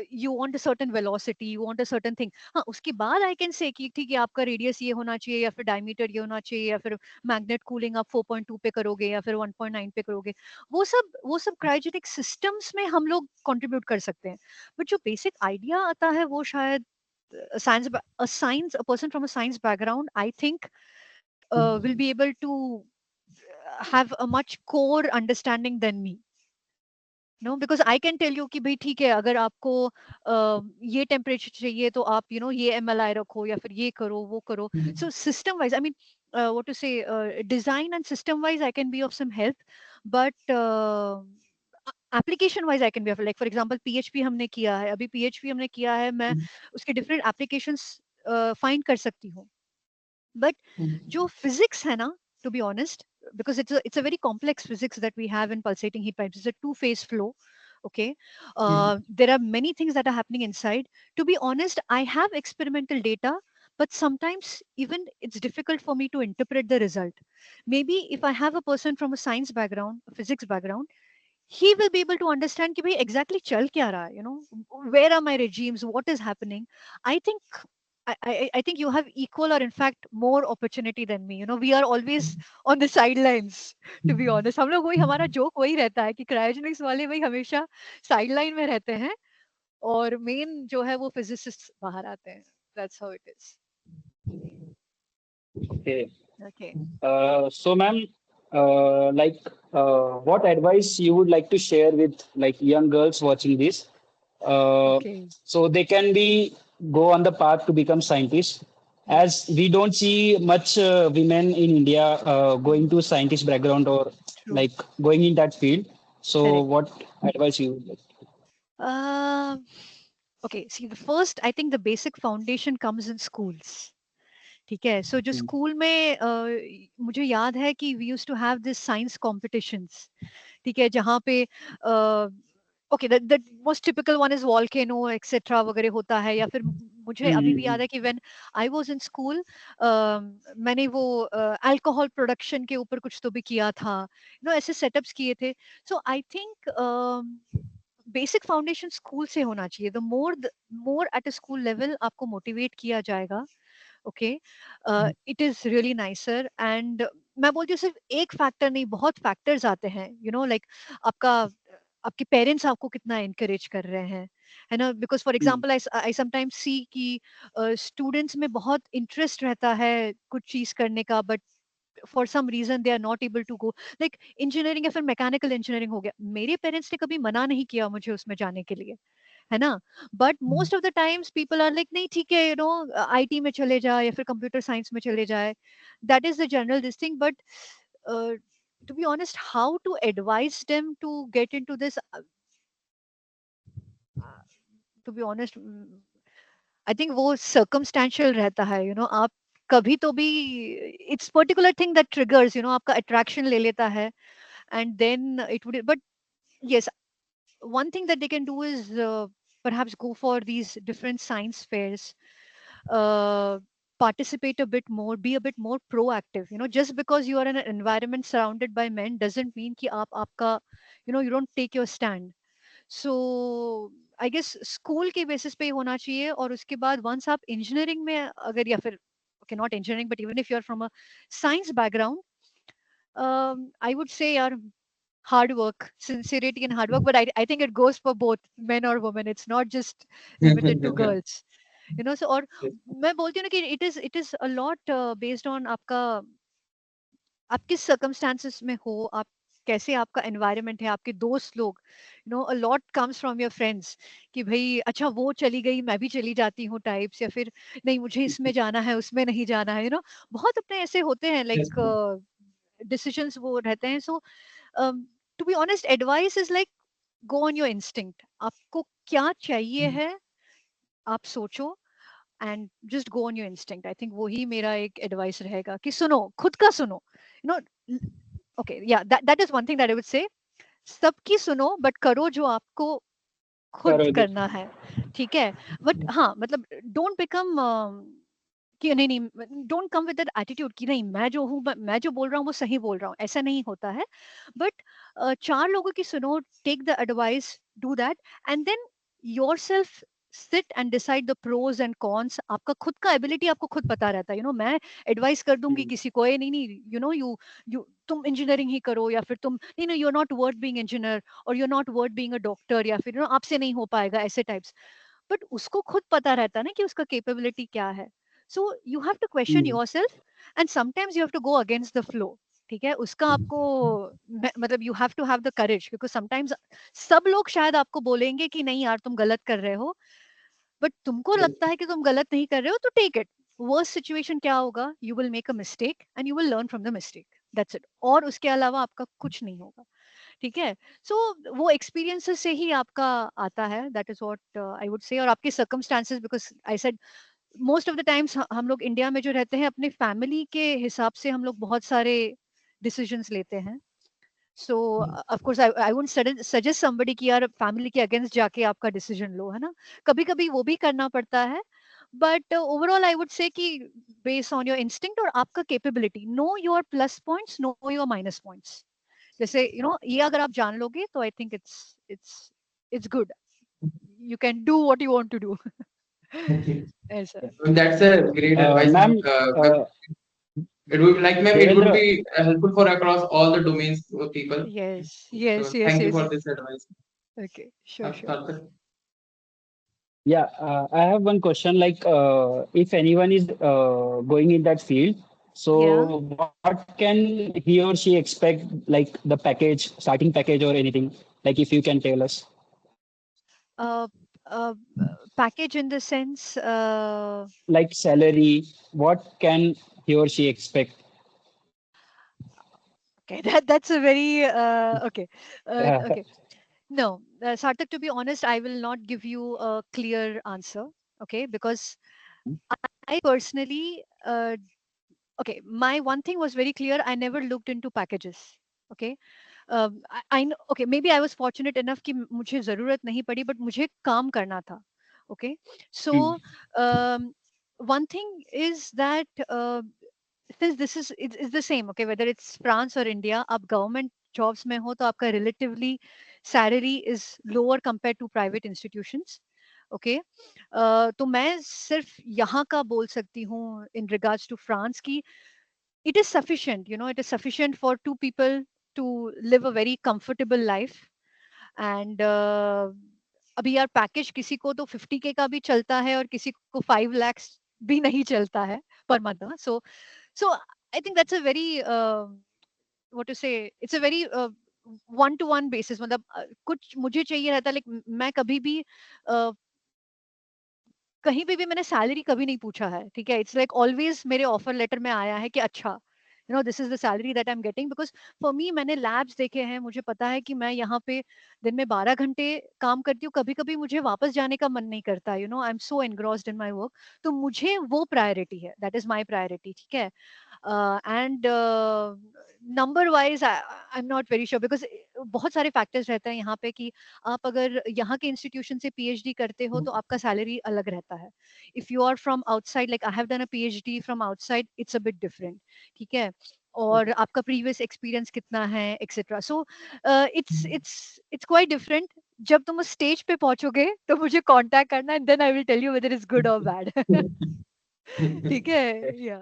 you want a certain velocity, you want a certain thing. हाँ उसके बाद I can say कि ठीक है आपका radius ये होना चाहिए या फिर diameter ये होना चाहिए या फिर magnet cooling आप 4.2 पे करोगे या फिर 1.9 पे करोगे. वो सब क्रायोजेनिक सिस्टम्स में हम लोग कंट्रीब्यूट कर सकते हैं. बट जो बेसिक आइडिया आता है वो शायद science a person from a science background I think will be able to have a much core understanding than me. No because I can tell you कि भाई ठीक है अगर आपको ये टेम्परेचर चाहिए तो आप ये MLI रखो या फिर ये करो वो करो. So system wise, I mean, what to say, design and system wise I can be of some help, but application wise I can be of, like for example PHP हमने किया है, अभी PHP हमने किया है, मैं उसके different applications find कर सकती हूँ. But जो physics है ना, to be honest, because it's a very complex physics that we have in pulsating heat pipes. It's a two-phase flow. Okay, there are many things that are happening inside. To be honest, I have experimental data, but sometimes even it's difficult for me to interpret the result. Maybe if I have a person from a science background, a physics background, he will be able to understand कि भाई exactly चल क्या रहा है, you know, where are my regimes, what is happening. I think I think you have equal or in fact more opportunity than me. You know, we are always on the sidelines. To be honest, हम लोग वही हमारा joke वही रहता है कि cryogenics वाले भाई हमेशा साइडलाइन में रहते हैं और मेन जो है वो फिजिसिस्ट बाहर आते हैं. That's how it is. Okay. Okay. So, ma'am, what advice you would like to share with like young girls watching this, Okay. so they can be go on the path to become scientists, as we don't see much women in India going to scientist background or True. like going in that field. So, Correct. what advice you would like? Uh, okay. See, the first, I think the basic foundation comes in schools. ठीक है, सो जो Hmm. School में मुझे याद है कि we use to have this science competitions. ठीक है, जहाँ पे okay the most typical one is volcano etcetera वगैरह होता है, या फिर मुझे अभी भी याद है कि when I was in school मैंने वो अल्कोहल प्रोडक्शन के ऊपर कुछ तो भी किया था, यू नो, ऐसे सेटअप्स किए थे. So I think basic foundation school से होना चाहिए. The more at a school level आपको मोटिवेट किया जाएगा. Okay, it is really nicer. And मैं बोलती हूँ सिर्फ एक फैक्टर नहीं, बहुत फैक्टर्स आते हैं, यू नो, लाइक आपका आपके पेरेंट्स आपको कितना एनकरेज कर रहे हैं, है ना. Because for Hmm. Example I sometimes see कि स्टूडेंट्स में बहुत इंटरेस्ट रहता है कुछ चीज करने का, but for some reason they are not able to go, like engineering या फिर मैकेनिकल इंजीनियरिंग हो गया. मेरे पेरेंट्स ने कभी मना नहीं किया मुझे उसमें जाने के लिए, है ना. But most of the times people are like नहीं ठीक है, यू नो, आईटी में चले जाए या फिर कंप्यूटर साइंस में चले जाए. That is the general this thing. But to be honest, how to advise them to get into this, to be honest, I think वो circumstantial रहता है, you know. आप कभी तो भी it's particular thing that triggers, you know, आपका attraction ले लेता है, and then it would. But yes, one thing that they can do is perhaps go for these different science fairs, uh, participate a bit more, be a bit more proactive. You know, just because you are in an environment surrounded by men doesn't mean कि आप आपका, you know, you don't take your stand. So I guess school के basis पे ही होना चाहिए. और उसके बाद वंस आप इंजीनियरिंग में अगर, या फिर okay not engineering but even if you are from a science background, I would say यार hard work, sincerity and hard work. But I think it goes for both men or women. It's not just limited to girls, you know. So, और मैं बोलती हूँ ना कि it is a lot based on आपका, आप किस circumstances में हो, आप कैसे, आपका एनवायरनमेंट है, आपके दोस्त लोग, you know, a lot comes from your friends कि भाई अच्छा वो चली गई मैं भी चली जाती हूँ टाइप्स, या फिर नहीं मुझे इसमें जाना है उसमें नहीं जाना है, यू नो. बहुत अपने ऐसे होते हैं Yes, लाइक डिसीजंस वो रहते हैं. So to be honest, advice is like go on your instinct. आपको क्या चाहिए है आप सोचो, and just go on your instinct. I think वही मेरा एक एडवाइस रहेगा कि सुनो, खुद का सुनो, यू नो. ओके, या that is one thing that I would से. सबकी सुनो बट करो जो आपको खुद Parodi. करना है, ठीक है. बट हाँ, मतलब डोंट बिकम कि नहीं नहीं, don't come with that attitude कि नहीं मैं जो हूँ, मैं जो बोल रहा हूँ वो सही बोल रहा हूँ, ऐसा नहीं होता है. बट चार लोगों की सुनो, take the advice, do that, and then yourself sit and decide the pros and cons. आपका खुद का एबिलिटी आपको खुद पता रहता है, यू नो. मैं एडवाइस कर दूंगी Hmm. किसी को, ए नहीं नहीं, यू नो, यू तुम इंजीनियरिंग ही करो, या फिर तुम नहीं नहीं, you are not worth being engineer, और you are not worth being a doctor, या फिर यू नो आपसे नहीं हो पाएगा, ऐसे टाइप्स. बट उसको खुद पता रहता है ना कि उसका कैपेबिलिटी क्या है. So you have to question Hmm. Yourself, and sometimes you have to go against the flow. ठीक है, उसका आपको मतलब you have to have the courage, because sometimes सब लोग शायद आपको बोलेंगे कि नहीं यार तुम गलत कर रहे हो, बट तुमको लगता है कि तुम गलत नहीं कर रहे हो, तो टेक इट. वर्स्ट सिचुएशन क्या होगा, you will make a mistake and you will learn from the mistake, that's it. और उसके अलावा आपका कुछ नहीं होगा, ठीक है. सो वो एक्सपीरियंसेस से ही आपका आता है, that is what I would से. और आपके circumstances, because I said most of the times हम लोग इंडिया में जो रहते हैं अपने फैमिली के हिसाब से हम लोग बहुत सारे डिसीजंस लेते हैं. So of course I wouldn't suggest somebody कि यार family के against जाके आपका decision लो, है ना? कभी कभी वो भी करना पड़ता है, but overall I would say कि based on your instinct और आपका capability, know your plus points, know your minus points. जैसे ये अगर आप जान लोगे तो I think it's good. You can do what you want to do. Okay. ऐसा. That's a great advice, ma'am. Ma'am, It would like, ma'am, it would Devendra, be helpful for across all the domains of people. Yes, So yes, yes, thank you yes. for this advice. Okay, sure, sure. Sarthak. yeah, I have one question. Like, if anyone is going in that field, so what can he or she expect, like the package, starting package or anything? Like, if you can tell us. Uh, uh, Package in the sense, Like salary, what can he or she expect? okay, that's a very okay, Yeah. okay. No, Sarthak, to be honest, I will not give you a clear answer, okay, because I personally, okay, my one thing was very clear. I never looked into packages, okay. I know, okay, maybe I was fortunate enough कि मुझे जरूरत नहीं पड़ी, but मुझे काम करना था, okay. So Hmm. one thing is that since this is it's the same, okay, whether it's France or India, आप government jobs में हो तो आपका relatively salary is lower compared to private institutions, okay. तो मैं सिर्फ यहाँ का बोल सकती हूँ in regards to France की it is sufficient, it is sufficient for two people to live a very comfortable life. And अभी यार पैकेज किसी को तो 50K का भी चलता है और किसी को 5 lakhs भी नहीं चलता है per month. So I think that's a very what to say, it's a very one to one basis. मतलब कुछ मुझे चाहिए रहता, लाइक मैं कभी भी कहीं पे भी मैंने सैलरी कभी नहीं पूछा है, ठीक है. इट्स लाइक ऑलवेज मेरे ऑफर लेटर में आया है कि अच्छा, this is the salary that I am getting, because for me मैंने लैब्स देखे हैं, मुझे पता है कि मैं यहाँ पे दिन में 12 घंटे काम करती हूँ, कभी कभी मुझे वापस जाने का मन नहीं करता, I am so engrossed in my work. तो मुझे वो प्रायोरिटी है, दैट इज माई प्रायोरिटी, ठीक है. And number wise I am not very sure, because बहुत सारे फैक्टर्स रहते हैं यहाँ पे कि आप अगर यहाँ के इंस्टीट्यूशन से पीएचडी करते हो तो आपका सैलरी अलग रहता है. If you are from outside, like I have done a PhD from outside, it's a bit different, ठीक है. और आपका प्रीवियस एक्सपीरियंस कितना है etcetera. So it's quite different. जब तुम उस स्टेज पे पहुंचोगे तो मुझे कांटेक्ट करना, and then I will tell you whether is good और बैड. ठीक है. या